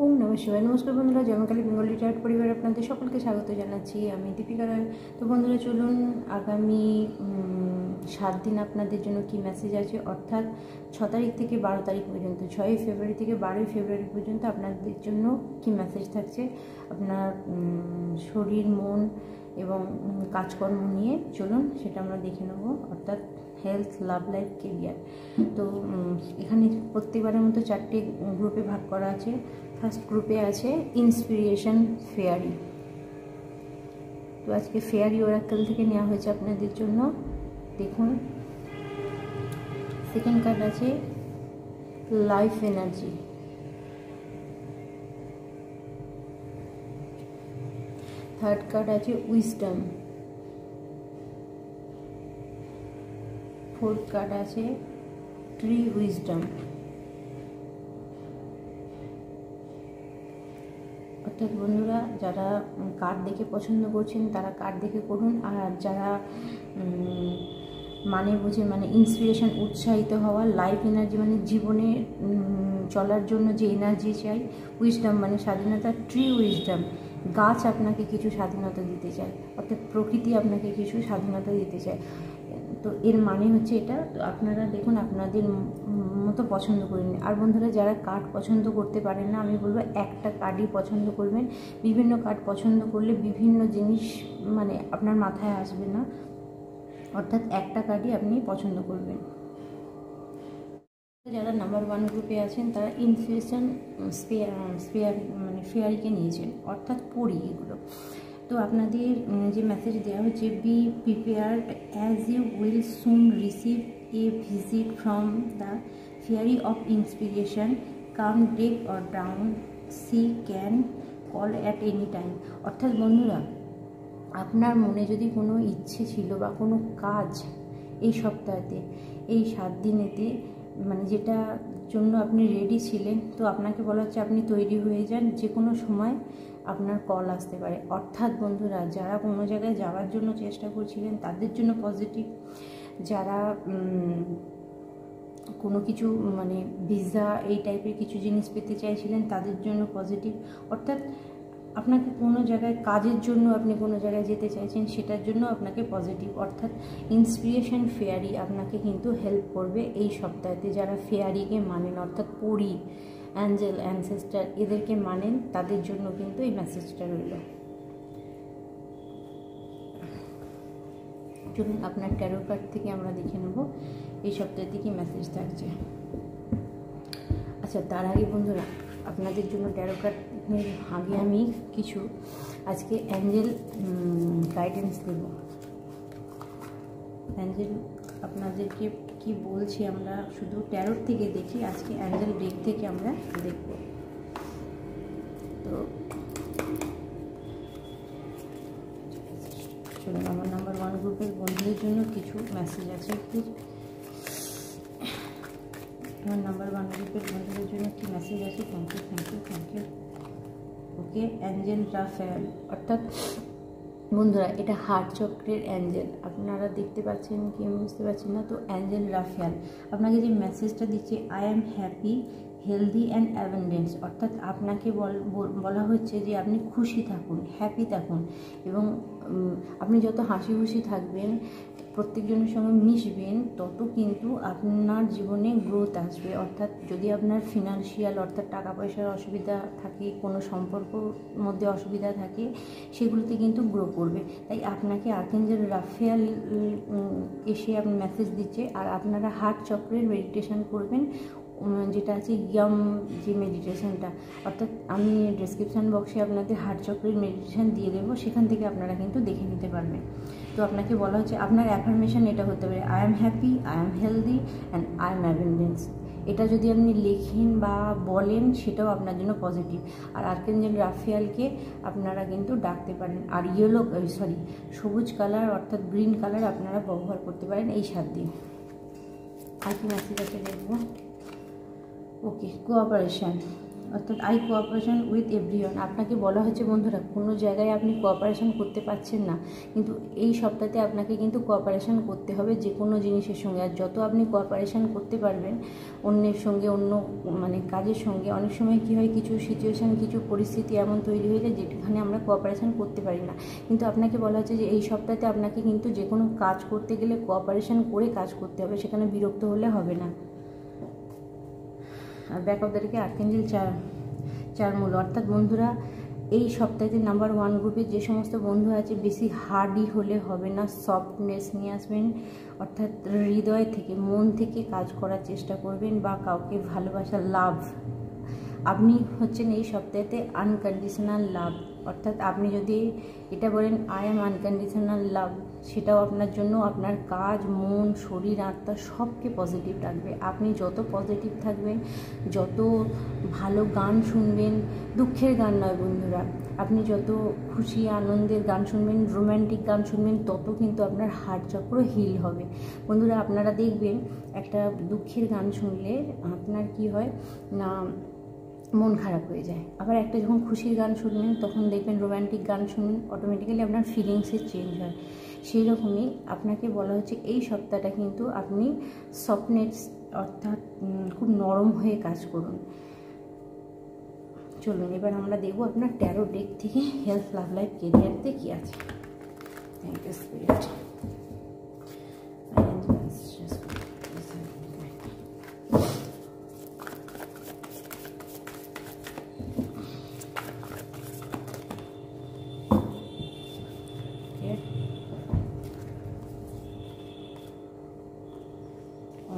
ওম নমঃ শিবায়। নমস্কার বন্ধুরা, জন্মকালী বেঙ্গলি টার্ট পরিবারে আপনাদের সকলকে স্বাগত জানাচ্ছি। আমি দীপিকা রায়। তো বন্ধুরা চলুন, আগামী 7 দিন আপনাদের জন্য কি মেসেজ আছে, অর্থাৎ 6 তারিখ থেকে 12 তারিখ পর্যন্ত, 6 ফেব্রুয়ারি থেকে 12 ফেব্রুয়ারি পর্যন্ত আপনাদের জন্য কি মেসেজ থাকছে আপনার শরীর, মন এবং কাজকর্ম নিয়ে। চলুন সেটা আমরা দেখে নেব, অর্থাৎ হেলথ, লাভ লাইফ, কেরিয়ার। তো এখানে প্রত্যেকবারের মতো 4টে গ্রুপে ভাগ করা আছে। ফার্স্ট গ্রুপে আছে ইন্সপিরেশন ফেয়ারি। তো আজকে ফেয়ারি ওরাকেল থেকে নেওয়া হয়েছে আপনাদের জন্য, দেখুন। সেকেন্ড কার্ড আছে লাইফ এনার্জি। থার্ড কার্ড আছে উইজডম। ফোর্থ কার্ড আছে ট্রি উইজডম। অর্থাৎ বন্ধুরা, যারা কার্ড দেখে পছন্দ করছেন তারা কার্ড দেখে করুন, আর যারা মানে বুঝে, মানে ইন্সপিরেশন, উৎসাহিত হওয়া, লাইফ এনার্জি মানে জীবনে চলার জন্য যে এনার্জি চাই, উইজডম মানে স্বাধীনতা, ট্রি উইজডম গাছ আপনাকে কিছু স্বাধীনতা দিতে চায়, অর্থাৎ প্রকৃতি আপনাকে কিছু স্বাধীনতা দিতে চায়। তো এর মানে হচ্ছে এটা। তো আপনারা দেখুন, আপনাদের মতো পছন্দ করে নিন। আর বন্ধুরা, যারা কার্ড পছন্দ করতে পারেন না, আমি বলবো একটা কার্ডই পছন্দ করবেন। বিভিন্ন কার্ড পছন্দ করলে বিভিন্ন জিনিস মানে আপনার মাথায় আসবে না, অর্থাৎ একটা কার্ডই আপনি পছন্দ করবেন। যারা নাম্বার 1 গ্রুপে আছেন তারা ইনফিউশন মানে ফেয়ারিকে নিয়েছেন, অর্থাৎ পড়ি এগুলো। তো আপনাদের যে মেসেজ দেওয়া হচ্ছে, be prepared as you will soon receive a visit from the fairy of inspiration, come deck or down, she can call at any time. অর্থাৎ বন্ধুরা, আপনার মনে যদি কোনো ইচ্ছে ছিল বা কোনো কাজ এই সপ্তাহেতে, এই 7 দিনেতে, মানে যেটার জন্য আপনি রেডি ছিলেন, তো আপনাকে বলা হচ্ছে আপনি তৈরি হয়ে যান, যে কোনো সময় আপনার কল আসতে পারে। অর্থাৎ বন্ধুরা, যারা কোনো জায়গায় যাওয়ার জন্য চেষ্টা করছিলেন তাদের জন্য পজিটিভ, যারা কোনো কিছু মানে ভিসা এই টাইপের কিছু জিনিস পেতে চাইছিলেন তাদের জন্য পজিটিভ। অর্থাৎ আপনাকে কোনো জায়গায় কাজের জন্য আপনি কোনো জায়গায় যেতে চাইছেন, সেটার জন্য আপনাকে পজিটিভ। অর্থাৎ ইন্সপিরেশন ফেয়ারি আপনাকে কিন্তু হেল্প করবে এই সপ্তাহেতে। যারা ফেয়ারিকে মানেন, অর্থাৎ পরি, অ্যাঞ্জেল, অ্যানসেস্টার এদেরকে মানেন, তাদের জন্য কিন্তু এই মেসেজটা রইল। চলুন আপনার ট্যারো কার্ড থেকে আমরা দেখে নেব এই সপ্তাহেতে কি মেসেজ থাকছে। আচ্ছা, তার আগে বন্ধুরা, আপনাদের জন্য ট্যারো কার্ডের আগে আমি কিছু আজকে অ্যাঞ্জেল গাইডেন্স দেব। অ্যাঞ্জেল আপনাদেরকে কি বলছি আমরা শুধু ট্যারোর থেকে দেখি, আজকে অ্যাঞ্জেল ডেক থেকে আমরা দেখব। তো চলুন, আমার নাম্বার 1 গ্রুপের বন্ধুদের জন্য কিছু মেসেজ আছে। প্লিজ, আমার নাম্বার 1 গ্রুপের বন্ধুদের জন্য কি মেসেজ আছে? Thank you, thank you, thank you. Okay, angel Raphael. অর্থাৎ বন্ধুরা, এটা হার্ট চক্রের অ্যাঞ্জেল। আপনারা দেখতে পাচ্ছেন কি আমি বুঝতে পারছি না। তো অ্যাঞ্জেল রাফায়েল আপনাকে যে মেসেজটা দিচ্ছে, I am happy, healthy and abundance. অর্থাৎ আপনাকে বলা হচ্ছে যে আপনি খুশি থাকুন, হ্যাপি থাকুন, এবং আপনি যত হাসি খুশি থাকবেন, প্রত্যেকজনের সঙ্গে মিশবেন, তত কিন্তু আপনার জীবনে গ্রোথ আসবে। অর্থাৎ যদি আপনার ফিনান্সিয়াল, অর্থাৎ টাকা পয়সার অসুবিধা থাকে, কোনো সম্পর্কর মধ্যে অসুবিধা থাকে, সেগুলোতে কিন্তু গ্রো করবে। তাই আপনাকে আর্কএঞ্জেল রাফায়েল এসে আপনার মেসেজ দিচ্ছে। আর আপনারা হার্ট চক্রের মেডিটেশন করবেন, যেটা আছে ইয়াম, যে মেডিটেশনটা, অর্থাৎ আমি ডেসক্রিপশান বক্সে আপনাদের হার্ট চক্রের মেডিটেশন দিয়ে দেবো, সেখান থেকে আপনারা কিন্তু দেখে নিতে পারবেন। তো আপনাকে বলা হচ্ছে আপনার অ্যাফার্মেশন এটা হতে পারে, I am happy, I am healthy and I am abundance. এটা যদি আপনি লেখেন বা বলেন, সেটাও আপনার জন্য পজিটিভ। আর আর্কএঞ্জেল রাফায়েলকে আপনারা কিন্তু ডাকতে পারেন। আর সবুজ কালার, অর্থাৎ গ্রিন কালার আপনারা ব্যবহার করতে পারেন এই 7 দিন। আর কি মেসেজ আছে দেখবো। ওকে, কোঅপারেশন। অর্থাৎ আই কোঅপারেশন উইথ এভরিওয়ান। আপনাকে বলা হচ্ছে বন্ধুরা কোনো জায়গায় আপনি কোঅপারেশন করতে পারছেন না, কিন্তু এই সপ্তাহে আপনাকে কিন্তু কোঅপারেশন করতে হবে যে কোনো জিনিসের সঙ্গে। আর যত আপনি কোঅপারেশন করতে পারবেন অন্যের সঙ্গে, অন্য মানে কাজের সঙ্গে, অনেক সময় কী হয় কিছু সিচুয়েশান, কিছু পরিস্থিতি এমন তৈরি হয়ে যায় যেখানে আমরা কোঅপারেশন করতে পারি না। কিন্তু আপনাকে বলা হচ্ছে যে এই সপ্তাহে আপনাকে কিন্তু যে কোনো কাজ করতে গেলে কোঅপারেশন করে কাজ করতে হবে, সেখানে বিরক্ত হলে হবে না। আর ব্যাক অফ দ্য ডেকে আর্কেঞ্জেল চারমূল। অর্থাৎ বন্ধুরা এই সপ্তাহে নাম্বার 1 গ্রুপে যে সমস্ত বন্ধু আছে বেশি হার্ডই হলে হবে না, সফটনেস নিয়ে আসবেন। অর্থাৎ হৃদয় থেকে, মন থেকে কাজ করার চেষ্টা করবেন, বা কাউকে ভালোবাসা, লাভ। আপনি হচ্ছেন এই সপ্তাহেতে আনকন্ডিশনাল লাভ। অর্থাৎ আপনি যদি এটা বলেন আই অ্যাম আনকন্ডিশনাল লাভ, সেটাও আপনার জন্য আপনার কাজ, মন, শরীর, আত্মা সবকে পজিটিভ রাখবে। আপনি যত পজিটিভ থাকবেন, যত ভালো গান শুনবেন, দুঃখের গান নয় বন্ধুরা, আপনি যত খুশি আনন্দের গান শুনবেন, রোম্যান্টিক গান শুনবেন, তত কিন্তু আপনার হার্ট চক্র হিল হবে। বন্ধুরা আপনারা দেখবেন একটা দুঃখের গান শুনলে আপনার কি হয় না, মন খারাপ হয়ে যায়। আবার একটা যখন খুশির গান শুনবেন, তখন দেখবেন রোম্যান্টিক গান শুনবেন, অটোমেটিক্যালি আপনার ফিলিংসের চেঞ্জ হয়। সেই রকমই আপনাকে বলা হচ্ছে এই সপ্তাহটা কিন্তু আপনি সফটনেস অর্থাৎ খুব নরম হয়ে কাজ করুন। চলুন এবার আমরা দেখব আপনার ট্যারো ডেক থেকে হেলথ, লাভ লাইফ, কেরিয়ারতে কী আছে। Thank you spirit.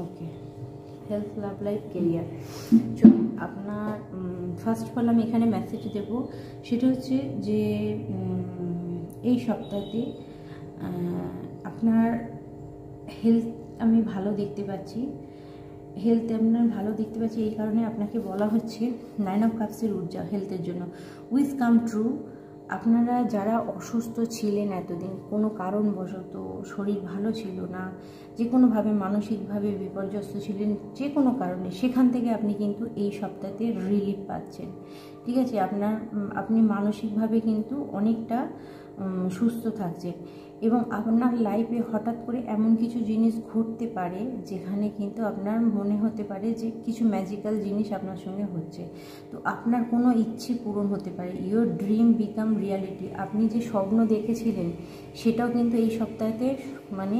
Okay, health, love life, career. চলুন আপনার ফার্স্ট অফ অল আমি এখানে মেসেজ দেব, সেটা হচ্ছে যে এই সপ্তাহে আপনার হেলথ আমি ভালো দেখতে পাচ্ছি। হেলথ আপনার ভালো দেখতে পাচ্ছি এই কারণে আপনাকে বলা হচ্ছে 9 অফ কাপসের ঊর্জা হেলথের জন্য। Wish come true. আপনারা যারা অসুস্থ ছিলেন এতদিন, কোনো কারণবশত শরীর ভালো ছিল না, যে কোনোভাবে মানসিকভাবে বিপর্যস্ত ছিলেন, যে কোনো কারণে, সেখান থেকে আপনি কিন্তু এই সপ্তাহে রিলিফ পাচ্ছেন। ঠিক আছে, আপনি মানসিকভাবে কিন্তু অনেকটা সুস্থ থাকছেন, এবং আপনার লাইফে হঠাৎ করে এমন কিছু জিনিস ঘটতে পারে যেখানে কিন্তু আপনার মনে হতে পারে যে কিছু ম্যাজিক্যাল জিনিস আপনার সঙ্গে হচ্ছে। তো আপনার কোনো ইচ্ছে পূরণ হতে পারে। Your dream become reality. আপনি যে স্বপ্ন দেখেছিলেন সেটাও কিন্তু এই সপ্তাহে মানে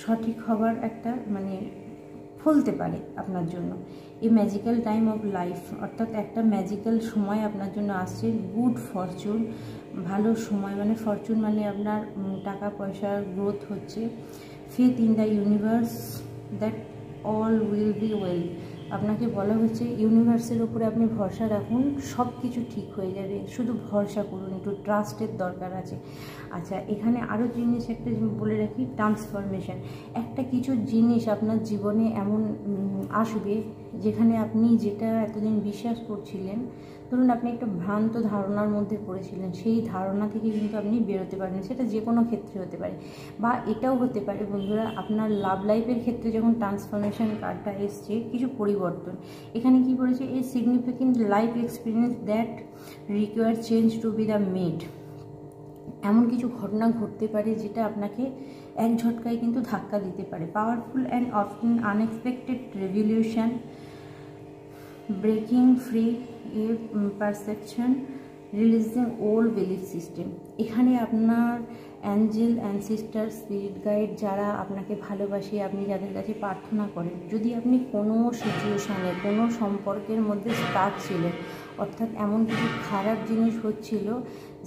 সঠিক হবার একটা মানে ফলতে পারে আপনার জন্য। এই ম্যাজিক্যাল টাইম অফ লাইফ, অর্থাৎ একটা ম্যাজিক্যাল সময় আপনার জন্য আসছে। গুড ফরচুন, ভালো সময়, মানে ফরচুন মানে আপনার টাকা পয়সার গ্রোথ হচ্ছে। Faith in the universe that all will be well. আপনাকে বলা হচ্ছে ইউনিভার্সের উপরে আপনি ভরসা রাখুন, সব কিছু ঠিক হয়ে যাবে, শুধু ভরসা করুন, একটু ট্রাস্টের দরকার আছে। আচ্ছা, এখানে আরও জিনিস একটা বলে রাখি, ট্রান্সফরমেশন। একটা কিছু জিনিস আপনার জীবনে এমন আসবে যেখানে আপনি যেটা এতদিন বিশ্বাস করছিলেন, ধরুন আপনি একটা ভ্রান্ত ধারণার মধ্যে পড়েছিলেন, সেই ধারণা থেকে কিন্তু আপনি বেরোতে পারবেন। সেটা যে কোনো ক্ষেত্রে হতে পারে, বা এটাও হতে পারে বন্ধুরা আপনার লাভ লাইফের ক্ষেত্রে যখন ট্রান্সফরমেশন কার্ডটা এসছে, কিছু পরিবর্তন। এখানে কি বলেছে, a significant life experience that require change to be the made. এমন কিছু ঘটনা ঘটতে পারে যেটা আপনাকে এক ঝটকায় কিন্তু ধাক্কা দিতে পারে। Powerful and often unexpected revolution, breaking free perception, releasing old belief system. এখানে আপনার অ্যাঞ্জেল, অ্যানসিস্টার, স্পিরিট গাইড যারা আপনাকে ভালোবাসে, আপনি যাদের কাছে প্রার্থনা করেন, যদি আপনি কোনো সিচুয়েশানে, কোনো সম্পর্কের মধ্যে স্টাক ছিলেন, অর্থাৎ এমন কিছু খারাপ জিনিস হচ্ছিল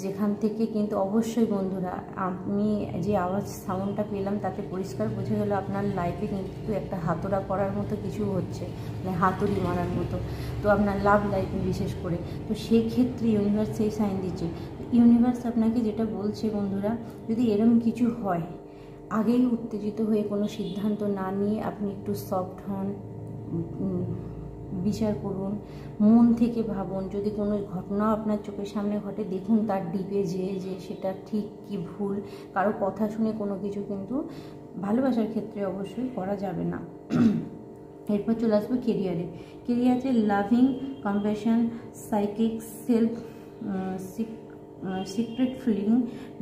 যেখান থেকে কিন্তু অবশ্যই বন্ধুরা, আমি যে আওয়াজ সাউন্ডটা পেলাম তাতে পরিষ্কার বোঝা গেল আপনার লাইফে কিন্তু একটা হাতড়া পড়ার মতো কিছু হচ্ছে, মানে হাতুড়ি মারার মতো। তো আপনার লাভ লাইফে বিশেষ করে, তো সেই ক্ষেত্রে ইউনিভার্স সেই সাইন দিচ্ছে। ইউনিভার্স আপনাকে যেটা বলছে বন্ধুরা, যদি এরকম কিছু হয়, আগেই উত্তেজিত হয়ে কোনো সিদ্ধান্ত না নিয়ে আপনি একটু সফট হন, বিচার করুন, মন থেকে ভাবুন। যদি কোনো ঘটনা আপনার চোখের সামনে ঘটে, দেখুন তার ডিপে যে সেটা ঠিক কি ভুল। কারো কথা শুনে কোনো কিছু কিন্তু ভালোবাসার ক্ষেত্রে অবশ্যই করা যাবে না। এরপর চলে আসবো কেরিয়ারে। কেরিয়ারে loving, compassion, psychic, self secret feeling,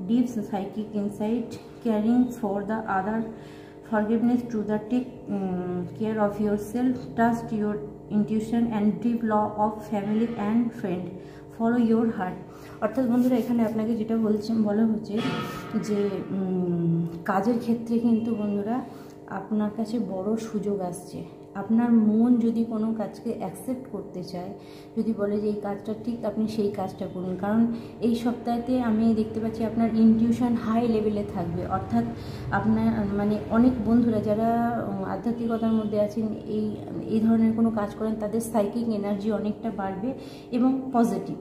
deep psychic insight, caring for the other, forgiveness to the take care of yourself, trust your intuition and deep law of family and friend, follow your heart। অর্থাৎ বন্ধুরা এখানে আপনাকে যেটা বলা হচ্ছে যে কাজের ক্ষেত্রে কিন্তু বন্ধুরা আপনার কাছে বড় সুযোগ আসছে। আপনার মন যদি কোনো কাজকে অ্যাকসেপ্ট করতে চায়, যদি বলে যে এই কাজটা ঠিক, আপনি সেই কাজটা করুন। কারণ এই সপ্তাহেতে আমি দেখতে পাচ্ছি আপনার ইনটিউশন হাই লেভেলে থাকবে। অর্থাৎ আপনার মানে অনেক বন্ধুরা যারা আধ্যাত্মিকতার মধ্যে আছেন, এই ধরনের কোনো কাজ করেন, তাদের সাইকিক এনার্জি অনেকটা বাড়বে এবং পজিটিভ,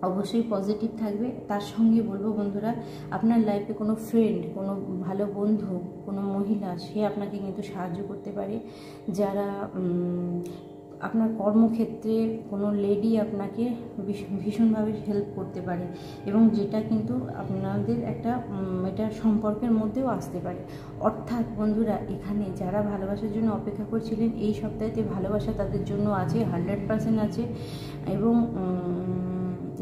অবশ্যই পজিটিভ থাকবে। তার সঙ্গে বলবো বন্ধুরা, আপনার লাইফে কোনো ফ্রেন্ড, কোনো ভালো বন্ধু, কোনো মহিলা, সে আপনাকে কিন্তু সাহায্য করতে পারে। যারা আপনার কর্মক্ষেত্রে কোনো লেডি আপনাকে ভীষণভাবে হেল্প করতে পারে এবং যেটা কিন্তু আপনাদের একটা এটা সম্পর্কের মধ্যেও আসতে পারে। অর্থাৎ বন্ধুরা এখানে যারা ভালোবাসার জন্য অপেক্ষা করছিলেন, এই সপ্তাহেতে ভালোবাসা তাদের জন্য আছে, 100% আছে। এবং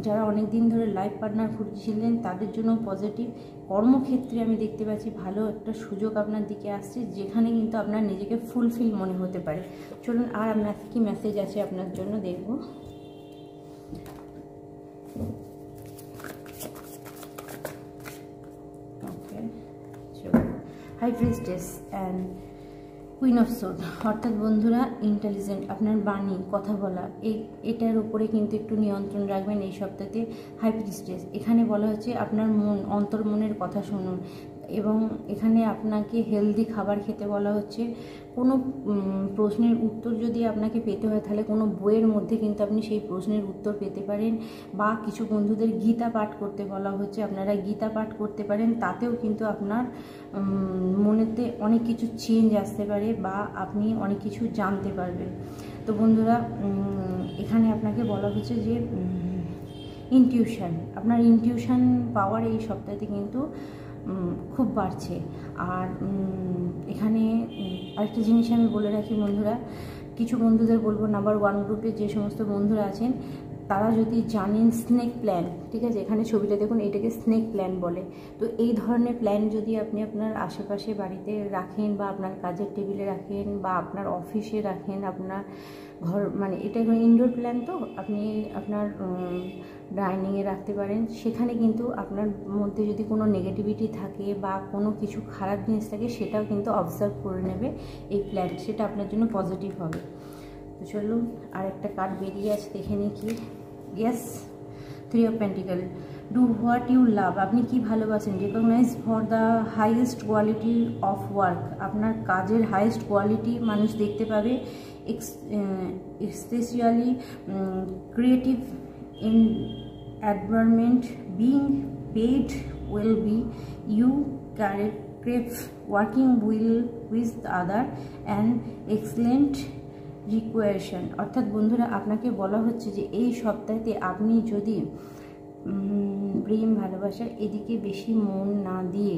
যারা অনেক দিন ধরে লাইফ পার্টনার খুঁজছিলেন তাদের জন্য পজিটিভ। কর্মক্ষেত্রে আমি দেখতে পাচ্ছি ভালো একটা সুযোগ আপনার দিকে আসছে, যেখানে কিন্তু আপনার নিজেকে ফুলফিল মনে হতে পারে। চলুন আর আপনার কি মেসেজ আছে আপনার জন্য দেখব। ওকে, চলুন। High priestess and queen of sword. অর্থাৎ বন্ধুরা ইন্টেলিজেন্ট, আপনার বাণী, কথা বলা, এটার উপরে কিন্তু একটু নিয়ন্ত্রণ রাখবেন এই সপ্তাহে। হাই প্রিস্টেস, এখানে বলা হচ্ছে আপনার মন, অন্তর্মনের কথা শুনুন এবং এখানে আপনাকে হেলদি খাবার খেতে বলা হচ্ছে। কোনো প্রশ্নের উত্তর যদি আপনাকে পেতে হয়, তাহলে কোনো বইয়ের মধ্যে কিন্তু আপনি সেই প্রশ্নের উত্তর পেতে পারেন। বা কিছু বন্ধুদের গীতা পাঠ করতে বলা হচ্ছে, আপনারা গীতা পাঠ করতে পারেন, তাতেও কিন্তু আপনার মনেতে অনেক কিছু চেঞ্জ আসতে পারে বা আপনি অনেক কিছু জানতে পারবেন। তো বন্ধুরা এখানে আপনাকে বলা হচ্ছে যে ইনটিউশন, আপনার ইনটিউশন পাওয়ার এই সপ্তাহে কিন্তু খুব বাড়ছে। আর এখানে আরেকটা জিনিস আমি বলে রাখি বন্ধুরা, কিছু বন্ধুদের বলবো, নাম্বার 1 গ্রুপে যে সমস্ত বন্ধুরা আছেন তারা যদি জানেন স্নেক প্ল্যান, ঠিক আছে, এখানে ছবিটা দেখুন, এটাকে স্নেক প্ল্যান বলে। তো এই ধরনের প্ল্যান যদি আপনি আপনার আশেপাশে বাড়িতে রাখেন বা আপনার কাজের টেবিলে রাখেন বা আপনার অফিসে রাখেন, আপনার ঘর, মানে এটা ইনডোর প্ল্যান, তো আপনি আপনার ডাইনিংয়ে রাখতে পারেন। সেখানে কিন্তু আপনার মধ্যে যদি কোনো নেগেটিভিটি থাকে বা কোনো কিছু খারাপ জিনিস থাকে, সেটাও কিন্তু অবজার্ভ করে নেবে এই প্ল্যান, সেটা আপনার জন্য পজিটিভ হবে। তো চলুন আর একটা কার্ড বেরিয়ে আছে, দেখে নিই কি। Yes, 3 of pentacle. Do what you love, আপনি কি ভালোবাসেন। Recognize for the highest quality of work, আপনার কাজের হাইয়েস্ট কোয়ালিটি মানুষ দেখতে পাবে। Specially creative environment, being paid will be you crave working will with other and excellent requisition। অর্থাৎ বন্ধুরা আপনাকে বলা হচ্ছে যে এই সপ্তাহে আপনি যদি প্রেম, ভালোবাসা এদিকে বেশি মন না দিয়ে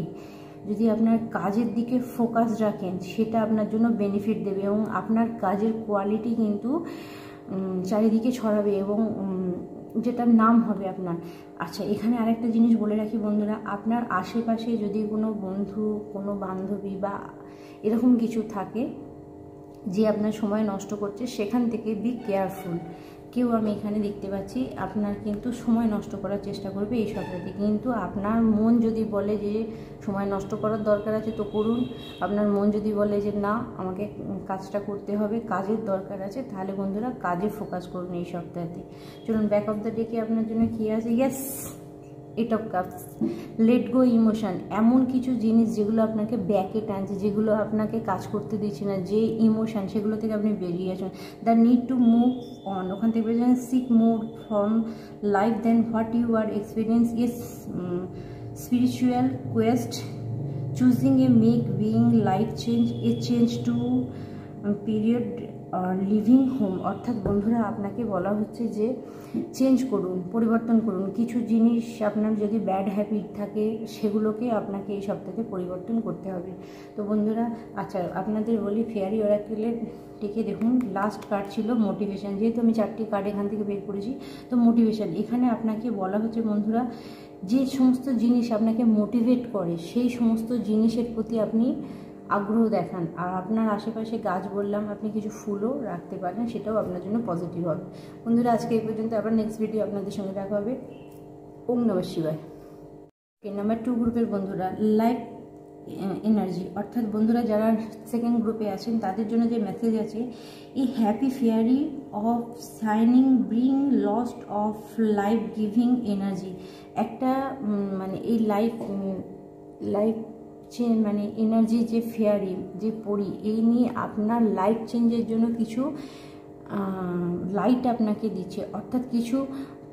যদি আপনার কাজের দিকে ফোকাস রাখেন, সেটা আপনার জন্য বেনিফিট দেবে এবং আপনার কাজের কোয়ালিটি কিন্তু চারিদিকে ছড়াবে এবং যেটার নাম হবে আপনার। আচ্ছা, এখানে আরেকটা জিনিস বলে রাখি বন্ধুরা, আপনার আশেপাশে যদি কোনো বন্ধু, কোনো বান্ধবী বা এরকম কিছু থাকে যে আপনার সময় নষ্ট করছে, সেখান থেকে বি কেয়ারফুল। কেউ আমি এখানে দেখতে পাচ্ছি আপনার কিন্তু সময় নষ্ট করার চেষ্টা করবে এই সপ্তাহে, কিন্তু আপনার মন যদি বলে যে সময় নষ্ট করার দরকার আছে তো করুন, আপনার মন যদি বলে যে না আমাকে কাজটা করতে হবে, কাজের দরকার আছে, তাহলে বন্ধুরা কাজে ফোকাস করুন এই সপ্তাহে। চলুন ব্যাক অফ দ্য ডে কি আপনার জন্য কী আছে। Yes, 8 of cups. Let go emotion, এমন কিছু জিনিস যেগুলো আপনাকে ব্যাকে টানছে, যেগুলো আপনাকে কাজ করতে দিচ্ছে না, যে ইমোশন, সেগুলো থেকে আপনি বেরিয়ে আসুন। The need to move on, ওখান থেকে বেরিয়ে seek more from life than what you are experience. Is spiritual quest, choosing a make being life change, a change to period living home, অর্থাৎ বন্ধুরা আপনাকে বলা হচ্ছে যে চেঞ্জ করুন, পরিবর্তন করুন। কিছু জিনিস আপনার যদি ব্যাড হ্যাবিট থাকে সেগুলোকে আপনাকে এই সপ্তাহে পরিবর্তন করতে হবে। তো বন্ধুরা আচ্ছা আপনাদের বলি, ফেয়ারি ওরাকেলের টিকে দেখুন লাস্ট কার্ড ছিল মোটিভেশন। যেহেতু আমি 4টি কার্ড এখান থেকে বের করেছি, তো মোটিভেশন এখানে আপনাকে বলা হচ্ছে বন্ধুরা, যে সমস্ত জিনিস আপনাকে মোটিভেট করে সেই সমস্ত জিনিসের প্রতি আপনি আগ্রহ দেখান। আর আপনার আশেপাশে গাছ বললাম, আপনি কিছু ফুলও রাখতে পারেন, সেটাও আপনার জন্য পজিটিভ হবে। বন্ধুরা আজকে এই পর্যন্ত, আবার নেক্সট ভিডিও আপনাদের সঙ্গে দেখা হবে। ওম নমঃ শিবায়। নাম্বার 2 গ্রুপের বন্ধুরা, লাইফ এনার্জি, অর্থাৎ বন্ধুরা যারা সেকেন্ড গ্রুপে আছেন তাদের জন্য যে মেসেজ আছে, এই happy fairy of shining bring lost of life giving energy. একটা মানে এই লাইফ মানে এনার্জি যে ফেয়ারি যে পরি, এই নিয়ে আপনার লাইফ চেঞ্জের জন্য কিছু লাইট আপনাকে দিচ্ছে, অর্থাৎ কিছু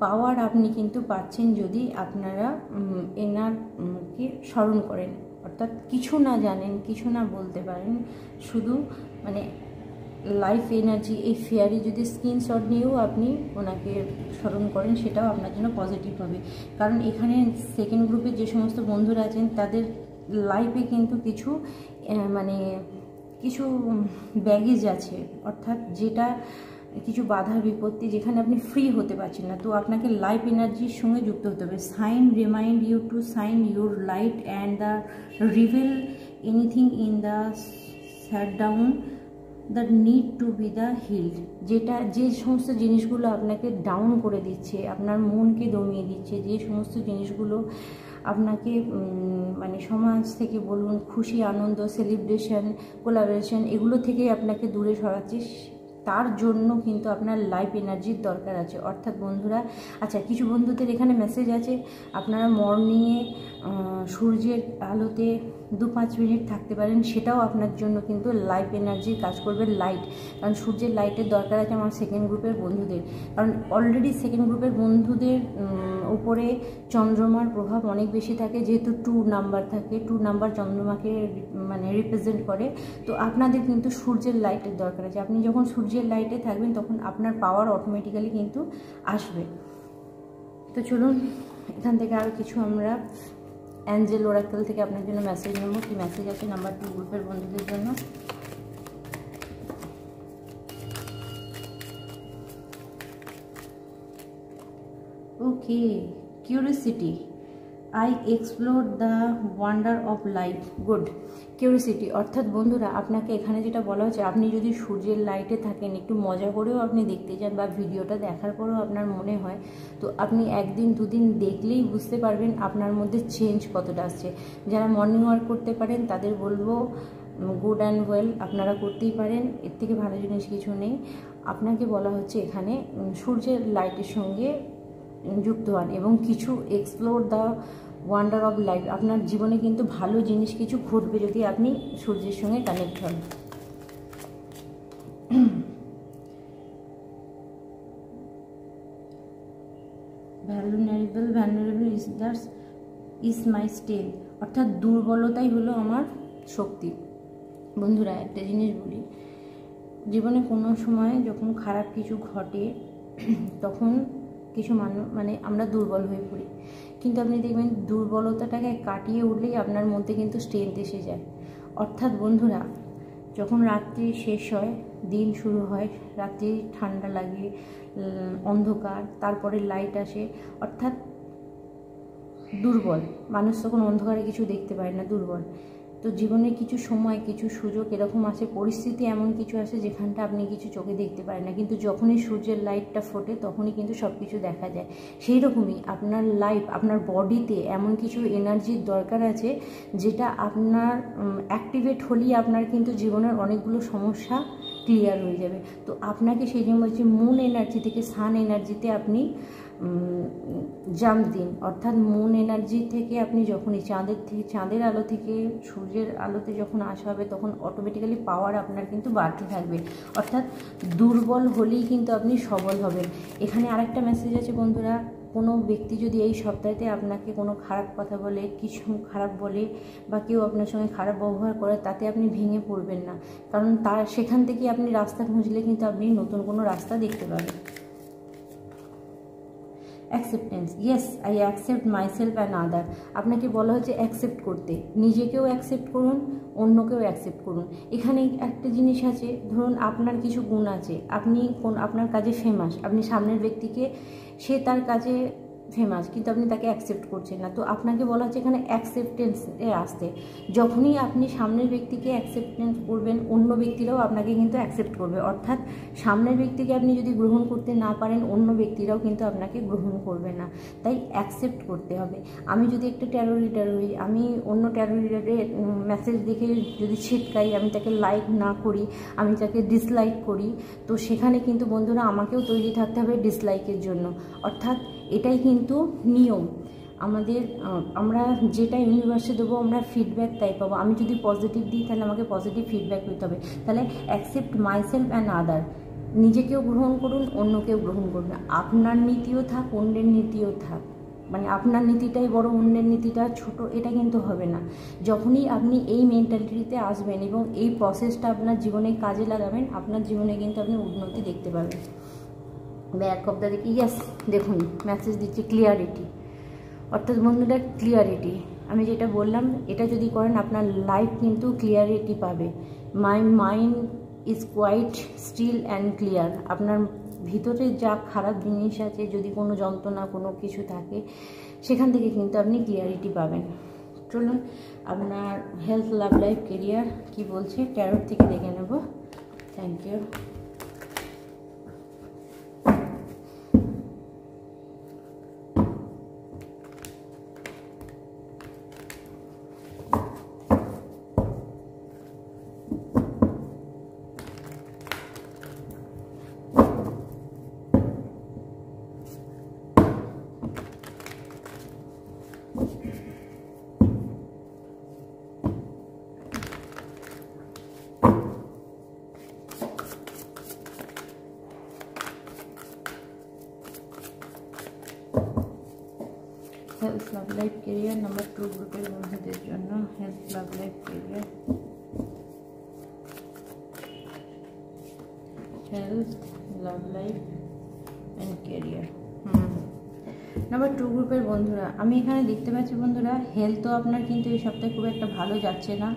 পাওয়ার আপনি কিন্তু পাচ্ছেন যদি আপনারা এনারকে স্মরণ করেন। অর্থাৎ কিছু না জানেন, কিছু না বলতে পারেন, শুধু মানে লাইফ এনার্জি এই ফেয়ারি যদি স্ক্রিনশট নিয়েও আপনি ওনাকে স্মরণ করেন, সেটাও আপনার জন্য পজিটিভ হবে। কারণ এখানে সেকেন্ড গ্রুপে যে সমস্ত বন্ধুরা আছেন তাদের লাইফে কিন্তু কিছু মানে কিছু ব্যাগেজ আছে, অর্থাৎ যেটা কিছু বাধা বিপত্তি, যেখানে আপনি ফ্রি হতে পারছেন না। তো আপনাকে লাইফ এনার্জির সঙ্গে যুক্ত হতে হবে। Sign remind you to shine your light and the reveal anything in the shut down the need to be the healed. যেটা যে সমস্ত জিনিসগুলো আপনাকে ডাউন করে দিচ্ছে, আপনার মনকে দমিয়ে দিচ্ছে, যে সমস্ত জিনিসগুলো আপনাকে মানে সমাজ থেকে বলুন, খুশি আনন্দ সেলিব্রেশন কোলাবরেশন, এগুলো থেকেই আপনাকে দূরে সরাচ্ছে, তার জন্য কিন্তু আপনার লাইফ এনার্জির দরকার আছে। অর্থাৎ বন্ধুরা আচ্ছা কিছু বন্ধুদের এখানে মেসেজ আছে, আপনারা মর্নিংয়ে সূর্যের আলোতে 2-5 মিনিট থাকতে পারেন, সেটাও আপনার জন্য কিন্তু লাইফ এনার্জির কাজ করবে। লাইট, কারণ সূর্যের লাইটের দরকার আছে আমার সেকেন্ড গ্রুপের বন্ধুদের, কারণ অলরেডি সেকেন্ড গ্রুপের বন্ধুদের উপরে চন্দ্রমার প্রভাব অনেক বেশি থাকে, যেহেতু 2 নাম্বার থাকে, 2 নাম্বার চন্দ্রমাকে মানে রিপ্রেজেন্ট করে। তো আপনাদের কিন্তু সূর্যের লাইটের দরকার আছে। আপনি যখন সূর্যের লাইটে থাকবেন তখন আপনার পাওয়ার অটোমেটিক্যালি কিন্তু আসবে। তো চলুন এখান থেকে আরও কিছু আমরা অ্যাঞ্জেল ওরাকেল থেকে আপনার জন্য মেসেজ নেব। কি মেসেজ আছে নাম্বার 2 গ্রুপের বন্ধুদের জন্য? Okay, curiosity, I explore the wonder of life. Good, curiosity, অর্থাৎ বন্ধুরা আপনাকে এখানে যেটা বলা হচ্ছে, আপনি যদি সূর্যের লাইটে থাকেন, একটু মজা করেও আপনি দেখতে চান বা ভিডিওটা দেখার পরেও আপনার মনে হয়, তো আপনি 1-2 দিন দেখলেই বুঝতে পারবেন আপনার মধ্যে চেঞ্জ কতটা আসছে। যারা মর্নিং ওয়াক করতে পারেন তাদের বলবো গুড অ্যান্ড ওয়েল, আপনারা করতেই পারেন, এর থেকে ভালো জিনিস কিছু নেই। আপনাকে বলা হচ্ছে এখানে সূর্যের লাইটের সঙ্গে যুক্ত হন এবং কিছু explore the wonder of life. আপনার জীবনে কিন্তু ভালো জিনিস কিছু ঘটবে যদি আপনি সূর্যের সঙ্গে কানেক্ট হন। ভ্যালনারেবল ইজ মাই স্ট্রেংথ, অর্থাৎ দুর্বলতাই হলো আমার শক্তি। বন্ধুরা একটা জিনিস বলি, জীবনে কোনো সময় যখন খারাপ কিছু ঘটে তখন কিছু মানে আমরা দুর্বল হয়ে পড়ি, কিন্তু আপনি দেখবেন দুর্বলতাটাকে কাটিয়ে উঠলেই আপনার মধ্যে কিন্তু স্ট্রেংথ এসে যায়। অর্থাৎ বন্ধুরা যখন রাত্রি শেষ হয়, দিন শুরু হয়, রাত্রি ঠান্ডা লাগে, অন্ধকার, তারপরে লাইট আসে, অর্থাৎ দুর্বল মানুষ তখন অন্ধকারে কিছু দেখতে পায় না, দুর্বল। তো জীবনে কিছু সময় কিছু সুযোগ এরকম আসে, পরিস্থিতি এমন কিছু আসে যেখানটা আপনি কিছু চোখে দেখতে পারেন না, কিন্তু যখনই সূর্যের লাইটটা ফোটে তখনই কিন্তু সব কিছু দেখা যায়। সেই রকমই আপনার লাইফ, আপনার বডিতে এমন কিছু এনার্জির দরকার আছে যেটা আপনার অ্যাক্টিভেট হলেই আপনার কিন্তু জীবনের অনেকগুলো সমস্যা ক্লিয়ার হয়ে যাবে। তো আপনাকে সেই জন্য বলছি মুন এনার্জি থেকে সান এনার্জিতে আপনি জাম্প দিন, অর্থাৎ মুন এনার্জি থেকে আপনি যখনই চাঁদের আলো থেকে সূর্যের আলোতে যখন আসা হবে তখন অটোমেটিক্যালি পাওয়ার আপনার কিন্তু বাড়তে থাকবে। অর্থাৎ দুর্বল হলেই কিন্তু আপনি সবল হবেন। এখানে আরেকটা মেসেজ আছে বন্ধুরা, কোনো ব্যক্তি যদি এই সপ্তাহেতে আপনাকে কোনো খারাপ কথা বলে, কিছু খারাপ বলে বা কেউ আপনার সঙ্গে খারাপ ব্যবহার করে, তাতে আপনি ভেঙে পড়বেন না, কারণ তার সেখান থেকে আপনি রাস্তা খুঁজলে কিন্তু আপনি নতুন কোনো রাস্তা দেখতে পাবেন। Acceptance, yes I accept myself and other. আপনাকে বলা হচ্ছে অ্যাকসেপ্ট করতে, নিজেকেও অ্যাকসেপ্ট করুন, অন্যকেও অ্যাকসেপ্ট করুন। এখানে একটা জিনিস আছে, ধরুন আপনার কিছু গুণ আছে, আপনি আপনার কাজে ফেমাস, আপনি সামনের ব্যক্তিকে, সে তার কাজে ফেমাস কিন্তু আপনি তাকে অ্যাকসেপ্ট করছেন না, তো আপনাকে বলা হচ্ছে এখানে অ্যাকসেপ্টেন্সে আসতে। যখনই আপনি সামনের ব্যক্তিকে অ্যাকসেপ্টেন্স করবেন, অন্য ব্যক্তিরাও আপনাকে কিন্তু অ্যাকসেপ্ট করবে, অর্থাৎ সামনের ব্যক্তিকে আপনি যদি গ্রহণ করতে না পারেন, অন্য ব্যক্তিরাও কিন্তু আপনাকে গ্রহণ করবে না, তাই অ্যাকসেপ্ট করতে হবে। আমি যদি একটা ট্যারো রিডার হই, আমি অন্য ট্যারো রিডারের মেসেজ দেখে যদি ছিটকাই, আমি তাকে লাইক না করি, আমি তাকে ডিসলাইক করি, তো সেখানে কিন্তু বন্ধুরা আমাকেও তৈরি থাকতে হবে ডিসলাইকের জন্য, অর্থাৎ এটাই কিন্তু নিয়ম আমাদের। আমরা যেটা ইউনিভার্সে দেবো আমরা ফিডব্যাক তাই পাবো। আমি যদি পজিটিভ দিই তাহলে আমাকে পজিটিভ ফিডব্যাক দিতে হবে। তাহলে অ্যাকসেপ্ট মাইসেলফ অ্যান্ড আদার, নিজেকেও গ্রহণ করুন, অন্যকেও গ্রহণ করুন। আপনার নীতিও থাক, অন্যের নীতিও থাক, মানে আপনার নীতিটাই বড়, অন্যের নীতিটা ছোট, এটা কিন্তু হবে না। যখনই আপনি এই মেন্টালিটিতে আসবেন এবং এই প্রসেসটা আপনার জীবনে কাজে লাগাবেন, আপনার জীবনে কিন্তু আপনি উন্নতি দেখতে পাবেন। Back of the deck, yes দেখুন মেসেজ দিচ্ছে ক্লিয়ারিটি, অর্থাৎ বন্ধুরা ক্লিয়ারিটি, আমি যেটা বললাম এটা যদি করেন আপনার লাইফ কিন্তু ক্লিয়ারিটি পাবে। Mind is quite still and clear. আপনার ভিতরে যা খারাপ জিনিস আছে, যদি কোনো যন্ত্রণা কোনো কিছু থাকে, সেখান থেকে কিন্তু আপনি ক্লিয়ারিটি পাবেন। চলুন আপনার হেলথ, লাভ, লাইফ, কেরিয়ার কি বলছে ট্যারোট থেকে দেখে নেব। Thank you. Health, love, life, career number 2 গ্রুপের বন্ধুদের জন্য health, love, life, career, health, love, life and career. Number 2 গ্রুপের বন্ধুরা, আমি এখানে দেখতে পাচ্ছি বন্ধুরা হেলথও আপনার কিন্তু এই সপ্তাহে খুব একটা ভালো যাচ্ছে না।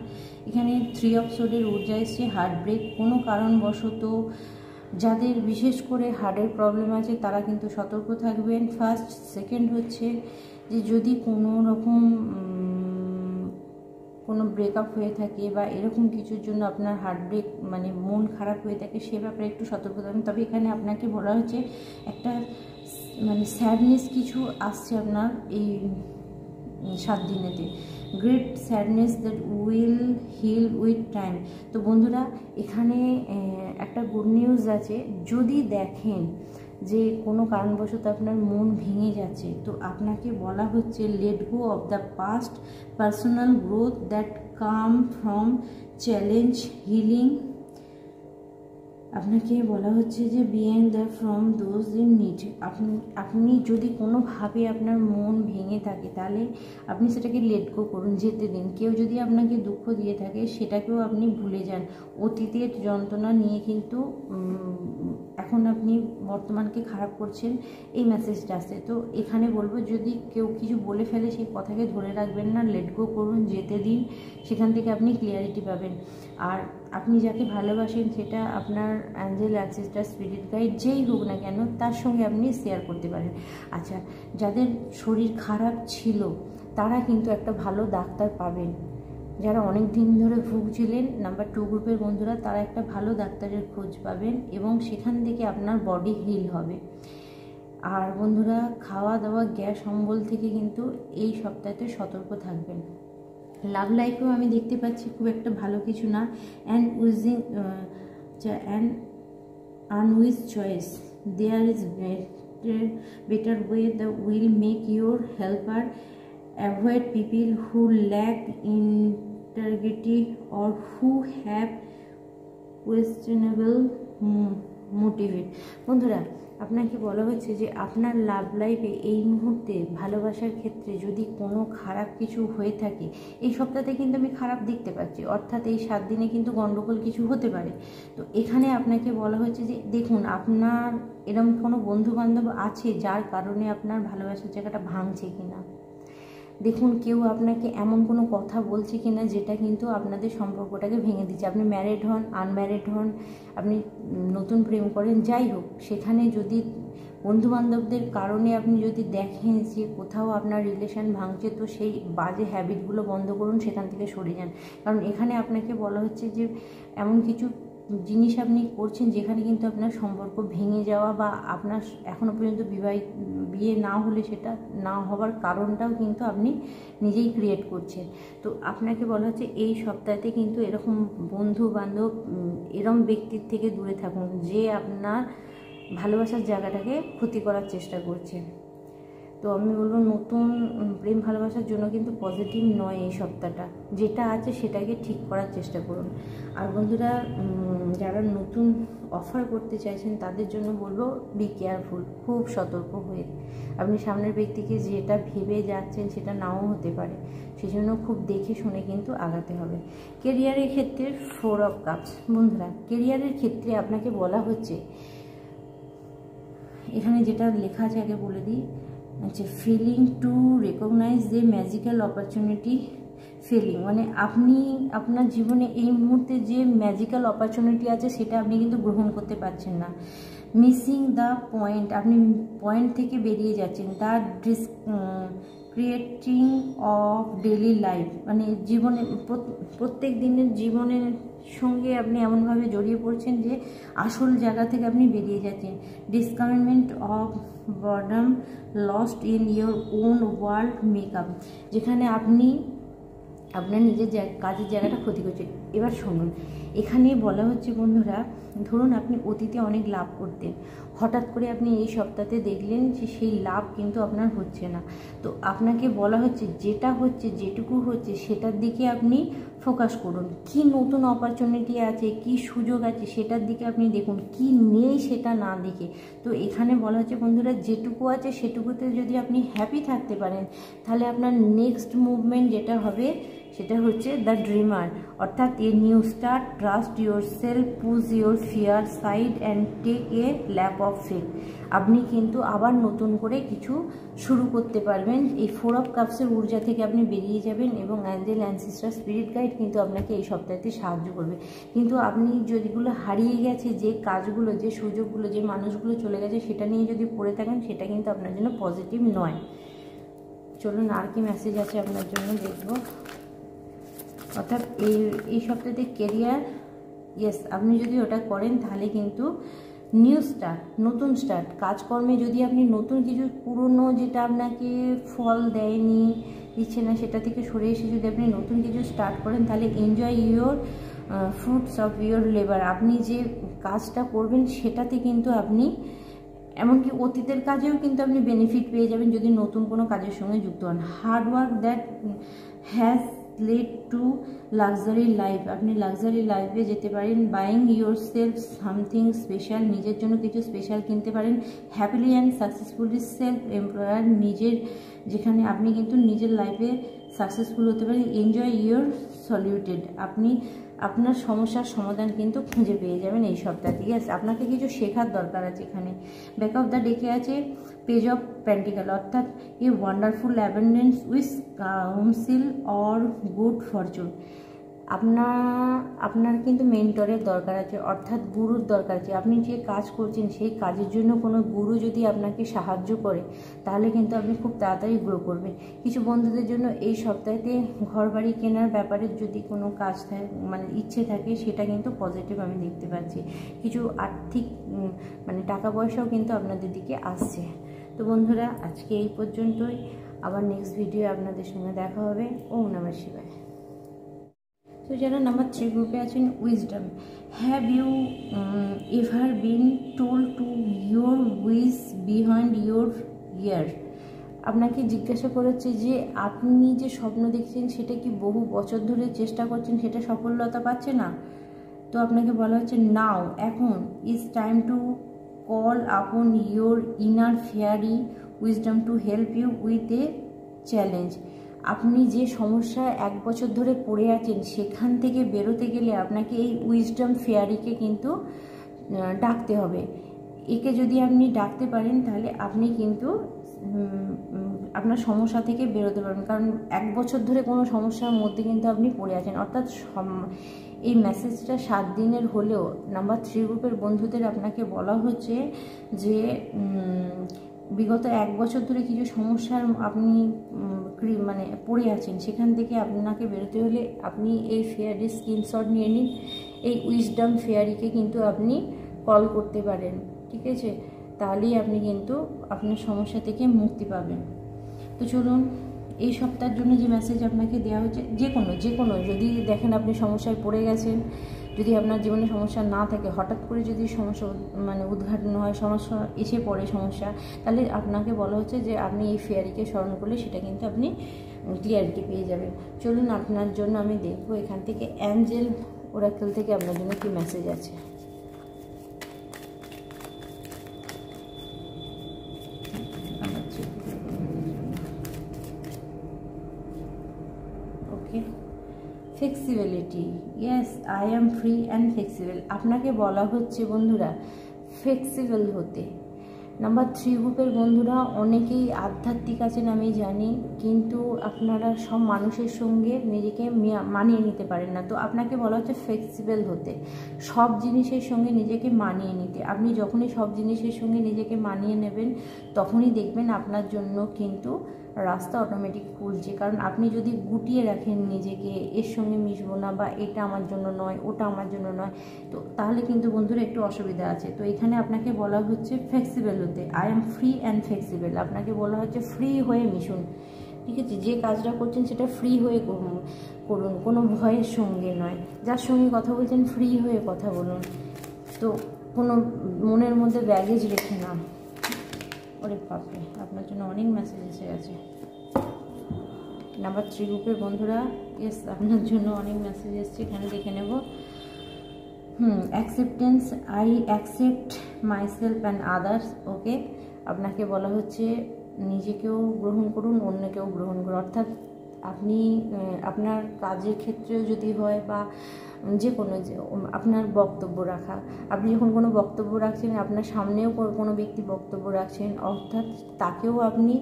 এখানে 3 অফ সোর্ডের ঊর্জা এসছে, হার্ট ব্রেক, কোনো কারণবশত যাদের বিশেষ করে হার্টের প্রবলেম আছে তারা কিন্তু সতর্ক থাকবেন। ফার্স্ট, সেকেন্ড হচ্ছে যে যদি কোনো রকম কোনো ব্রেকআপ হয়ে থাকে বা এরকম কিছুর জন্য আপনার হার্ট ব্রেক মানে মন খারাপ হয়ে থাকে, সে ব্যাপারে একটু সতর্ক থাকবেন। তবে এখানে আপনাকে বলা হচ্ছে একটা মানে স্যাডনেস কিছু আসছে আপনার এই 7 দিনেতে, great sadness that will heal with time. তো বন্ধুরা এখানে একটা গুড নিউজ আছে, যদি দেখেন যে কোনো কারণবশত আপনার মন ভেঙে যাচ্ছে, তো আপনাকে বলা হচ্ছে let go of the past, personal growth that come from challenge, healing. আপনাকে বলা হচ্ছে যে behind the from those in need. আপনি যদি কোনোভাবে আপনার মন ভেঙে থাকে তাহলে আপনি সেটাকে লেট গো করুন, যেতে দিন। কেউ যদি আপনাকে দুঃখ দিয়ে থাকে সেটাকেও আপনি ভুলে যান। অতীতের যন্ত্রণা নিয়ে কিন্তু এখন আপনি বর্তমানকে খারাপ করছেন, এই মেসেজটা আসছে। তো এখানে বলবো যদি কেউ কিছু বলে ফেলে সেই কথাকে ধরে রাখবেন না, লেট গো করুন, যেতে দিন, সেখান থেকে আপনি ক্লিয়ারিটি পাবেন। আর আপনি যাকে ভালোবাসেন সেটা আপনার অ্যাঞ্জেল, অ্যানসেস্টার, স্পিরিট গাইড যেই হোক না কেন, তার সঙ্গে আপনি শেয়ার করতে পারেন। আচ্ছা, যাদের শরীর খারাপ ছিল তারা কিন্তু একটা ভালো ডাক্তার পাবেন। যারা অনেক দিন ধরে ভুগছিলেন, নাম্বার 2 গ্রুপের বন্ধুরা, তারা একটা ভালো ডাক্তারের খোঁজ পাবেন এবং সেখান থেকে আপনার বডি হিল হবে। আর বন্ধুরা খাওয়া দাওয়া, গ্যাস অম্বল থেকে কিন্তু এই সপ্তাহে সতর্ক থাকবেন। লাভ লাইফেও আমি দেখতে পাচ্ছি খুব একটা ভালো কিছু না। And wising and unwise choice there is better way the will make your helper. Avoid people who lack integrity or who have questionable motivate. বন্ধুরা, আপনাকে বলা হচ্ছে যে আপনার লাভ লাইফে এই মুহূর্তে ভালোবাসার ক্ষেত্রে যদি কোনো খারাপ কিছু হয়ে থাকে, এই সপ্তাহে কিন্তু আমি খারাপ দেখতে পাচ্ছি, অর্থাৎ এই 7 দিনে কিন্তু গণ্ডগোল কিছু হতে পারে। তো এখানে আপনাকে বলা হচ্ছে যে দেখুন, আপনার এরকম কোনো বন্ধুবান্ধব আছে যার কারণে আপনার ভালোবাসার জায়গাটা ভাঙছে কিনা। দেখুন, কেউ আপনাকে এমন কোনো কথা বলছে কিনা যেটা কিন্তু আপনাদের সম্পর্কটাকে ভেঙে দিচ্ছে। আপনি ম্যারিড হন, আনম্যারিড হন, আপনি নতুন প্রেম করেন, যাই হোক, সেখানে যদি বন্ধুবান্ধবদের কারণে আপনি যদি দেখেন যে কোথাও আপনার রিলেশন ভাঙছে, তো সেই বাজে হ্যাবিটগুলো বন্ধ করুন, সেখান থেকে সরে যান। কারণ এখানে আপনাকে বলা হচ্ছে যে এমন কিছু জিনিস আপনি করছেন যেখানে কিন্তু আপনার সম্পর্ক ভেঙে যাওয়া বা আপনার এখনও পর্যন্ত বিয়ে না হলে সেটা না হওয়ার কারণটাও কিন্তু আপনি নিজেই ক্রিয়েট করছেন। তো আপনাকে বলা হচ্ছে এই সপ্তাহে কিন্তু এরকম বন্ধু বান্ধব এরকম ব্যক্তির থেকে দূরে থাকুন যে আপনার ভালোবাসার জায়গাটাকে ক্ষতি করার চেষ্টা করছে। তো আমি বলবো, নতুন প্রেম ভালোবাসার জন্য কিন্তু পজিটিভ নয় এই সপ্তাহটা, যেটা আছে সেটাকে ঠিক করার চেষ্টা করুন। আর বন্ধুরা, যারা নতুন অফার করতে চাইছেন তাদের জন্য বলবো বি কেয়ারফুল, খুব সতর্ক হয়ে। আপনি সামনের ব্যক্তিকে যেটা ভেবে যাচ্ছেন সেটা নাও হতে পারে, সেই জন্য খুব দেখে শুনে কিন্তু আগাতে হবে। কেরিয়ারের ক্ষেত্রে 4 অফ কাপস। বন্ধুরা, কেরিয়ারের ক্ষেত্রে আপনাকে বলা হচ্ছে, এখানে যেটা লেখা আছে আগে বলে দিই, আচ্ছা, feeling to recognize the magical opportunity feeling, মানে আপনি আপনার জীবনে এই মুহূর্তে যে ম্যাজিক্যাল অপরচুনিটি আছে সেটা আপনি কিন্তু গ্রহণ করতে পারছেন না। মিসিং দ্য পয়েন্ট, আপনি পয়েন্ট থেকে বেরিয়ে যাচ্ছেন। The creating of daily life, মানে জীবনে প্রত্যেক দিনের জীবনের সঙ্গে আপনি এমনভাবে জড়িয়ে পড়ছেন যে আসল জায়গা থেকে আপনি বেরিয়ে যাচ্ছেন। Discontent of boredom lost in your own world makeup, যেখানে আপনি আপনার নিজের কাজের জায়গাটা ক্ষতি করছে। এবার শুনুন, এখানে বলা হচ্ছে বন্ধুরা, ধরুন আপনি অতীতে অনেক লাভ করতেন, হঠাৎ করে আপনি এই সপ্তাহে দেখলেন যে সেই লাভ কিন্তু আপনার হচ্ছে না। তো আপনাকে বলা হচ্ছে যেটা হচ্ছে, যেটুকু হচ্ছে সেটার দিকে আপনি ফোকাস করুন। কি নতুন অপরচুনিটি আছে, কি সুযোগ আছে সেটার দিকে আপনি দেখুন, কি নেই সেটা না দেখে। তো এখানে বলা হচ্ছে বন্ধুরা, যেটুকু আছে সেটুকুতে যদি আপনি হ্যাপি থাকতে পারেন, তাহলে আপনার নেক্সট মুভমেন্ট যেটা হবে সেটা হচ্ছে দ্য ড্রিমার, অর্থাৎ a new start, trust yourself, push your fear side and take a leap of faith. আপনি কিন্তু আবার নতুন করে কিছু শুরু করতে পারবেন। এই 4 অফ কাপসের ঊর্জা থেকে আপনি বেরিয়ে যাবেন এবং অ্যাঞ্জেল, অ্যানসেস্টর, স্পিরিট গাইড কিন্তু আপনাকে এই সপ্তাহতে সাহায্য করবে। কিন্তু আপনি যেগুলো হারিয়ে গেছে, যে কাজগুলো, যে সুযোগগুলো, যে মানুষগুলো চলে গেছে, সেটা নিয়ে যদি পড়ে থাকেন, সেটা কিন্তু আপনার জন্য পজিটিভ নয়। চলুন আর কি মেসেজ আছে আপনার জন্য দেখবো। অর্থাৎ এই সপ্তাহে কেরিয়ার, ইয়েস, আপনি যদি ওটা করেন তাহলে কিন্তু নিউ স্টার্ট, নতুন স্টার্ট। কাজকর্মে যদি আপনি নতুন কিছু, পুরনো যেটা আপনাকে ফল দেয়নি, দিচ্ছে না, সেটা থেকে সরে এসে যদি আপনি নতুন কিছু স্টার্ট করেন, তাহলে enjoy your fruits of your labour. আপনি যে কাজটা করবেন সেটাতে কিন্তু আপনি, এমনকি অতীতের কাজেও কিন্তু আপনি বেনিফিট পেয়ে যাবেন যদি নতুন কোনো কাজের সঙ্গে যুক্ত হন। Hard work that has lead to luxury life, আপনি লাক্সারি লাইফে যেতে পারেন। Buying your self something special, নিজের জন্য কিছু স্পেশাল কিনতে পারেন। Happily and successfully self employer, নিজের যেখানে আপনি কিন্তু নিজের লাইফে সাকসেসফুল হতে পারেন। এনজয় ইউর সলিউটেড, আপনি আপনার সমস্যার সমাধান কিন্তু খুঁজে পেয়ে যাবেন এই সপ্তাহে। ঠিক আছে, আপনাকে কিছু শেখার দরকার আছে এখানে। ব্যাক অফ দ্য ডেকে আছে পেজ অফ পেন্টিকল, অর্থাৎ a wonderful abundance with council or good Fortune. আপনার কিন্তু মেন্টরের দরকার আছে, অর্থাৎ গুরুর দরকার আছে। আপনি যে কাজ করছেন সেই কাজের জন্য কোনো গুরু যদি আপনাকে সাহায্য করে, তাহলে কিন্তু আপনি খুব তাড়াতাড়ি গ্রো করবেন। কিছু বন্ধুদের জন্য এই সপ্তাহে ঘর বাড়ি কেনার ব্যাপারে যদি কোনো কাজ থাকে, মানে ইচ্ছে থাকে, সেটা কিন্তু পজিটিভ আমি দেখতে পাচ্ছি। কিছু আর্থিক মানে টাকা পয়সাও কিন্তু আপনাদের দিকে আসছে। তো বন্ধুরা, আজকে এই পর্যন্তই। আবার নেক্সট ভিডিও আপনাদের সঙ্গে দেখা হবে। ওম নমঃ শিবায়। তো যারা নাম্বার 3 গ্রুপে আছেন, wisdom, have you ever been told to your wise behind your ear. আপনাকে জিজ্ঞাসা করেছে যে আপনি যে স্বপ্ন দেখছেন সেটা কি বহু বছর ধরে চেষ্টা করছেন, সেটা সফলতা পাচ্ছে না। তো আপনাকে বলা হচ্ছে নাও, এখন is time to call upon your inner fairy wisdom to help you with a challenge. আপনি যে সমস্যায় 1 বছর ধরে পড়ে আছেন সেখান থেকে বেরোতে গেলে আপনাকে এই উইজডম ফেয়ারিকে কিন্তু ডাকতে হবে। একে যদি আপনি ডাকতে পারেন তাহলে আপনি কিন্তু আপনার সমস্যা থেকে বেরোতে পারবেন, কারণ 1 বছর ধরে কোনো সমস্যার মধ্যে কিন্তু আপনি পড়ে আছেন। অর্থাৎ এই মেসেজটা 7 দিনের হলেও নাম্বার 3 গ্রুপের বন্ধুদের আপনাকে বলা হচ্ছে যে বিগত 1 বছর ধরে কিছু সমস্যার আপনি মানে পড়ে আছেন, সেখান থেকে আপনাকে বেরোতে হলে আপনি এই ফেয়ারি স্ক্রিনশট নিয়ে নিন। এই উইজডম ফেয়ারিকে কিন্তু আপনি কল করতে পারেন, ঠিক আছে? তাহলেই আপনি কিন্তু আপনার সমস্যা থেকে মুক্তি পাবেন। তো চলুন, এই সপ্তাহের জন্য যে মেসেজ আপনাকে দেওয়া হচ্ছে, যে কোনো যদি দেখেন আপনি সমস্যায় পড়ে গেছেন, যদি আপনার জীবনে সমস্যা না থাকে, হঠাৎ করে যদি সমস্যা মানে উদ্ঘাটন হয়, সমস্যা এসে পড়ে সমস্যা, তাহলে আপনাকে বলা হচ্ছে যে আপনি এই ফেয়ারিকে স্মরণ করলে সেটা কিন্তু আপনি ক্লিয়ারিটি পেয়ে যাবেন। চলুন, আপনার জন্য আমি দেখবো এখান থেকে অ্যাঞ্জেল ওরাকেল থেকে আপনার জন্য কি মেসেজ আছে। Flexibility, yes I am free and flexible. আপনাকে বলা হচ্ছে বন্ধুরা ফ্লেক্সিবল হতে। নাম্বার 3 গ্রুপের বন্ধুরা অনেকেই আধ্যাত্মিক আছেন আমি জানি, কিন্তু আপনারা সব মানুষের সঙ্গে নিজেকে মানিয়ে নিতে পারেন না। তো আপনাকে বলা হচ্ছে ফ্লেক্সিবল হতে, সব জিনিসের সঙ্গে নিজেকে মানিয়ে নিতে। আপনি যখনই সব জিনিসের সঙ্গে নিজেকে মানিয়ে নেবেন তখনই দেখবেন আপনার জন্য কিন্তু রাস্তা অটোমেটিক খুলছে। কারণ আপনি যদি গুটিয়ে রাখেন নিজেকে, এর সঙ্গে মিশবো না, বা এটা আমার জন্য নয়, ওটা আমার জন্য নয়, তো তাহলে কিন্তু বন্ধুরা একটু অসুবিধা আছে। তো এখানে আপনাকে বলা হচ্ছে ফ্লেক্সিবল হতে, I am free and flexible. আপনাকে বলা হচ্ছে ফ্রি হয়ে মিশুন, ঠিক আছে? যে কাজটা করছেন সেটা ফ্রি হয়ে করুন, কোনো ভয়ের সঙ্গে নয়। যার সঙ্গে কথা বলছেন ফ্রি হয়ে কথা বলুন, তো কোনো মনের মধ্যে ব্যাগেজ রেখে না। ওরে বাপরে, আপনার জন্য অনেক মেসেজ এসে গেছে। নাম্বার 3 গ্রুপের বন্ধুরা, ইয়েস আপনার জন্য অনেক মেসেজ এসছে, এখানে দেখে নেব। Acceptance, I accept myself and others. Okay, আপনাকে বলা হচ্ছে নিজেকেও গ্রহণ করুন, অন্যকেও গ্রহণ করুন। অর্থাৎ আপনি আপনার কাজের ক্ষেত্রেও যদি হয়, বা যে কোনো আপনার বক্তব্য রাখা, আপনি যখন কোনো বক্তব্য রাখছেন, আপনার সামনেও কোনো ব্যক্তি বক্তব্য রাখছেন, অর্থাৎ তাকেও আপনি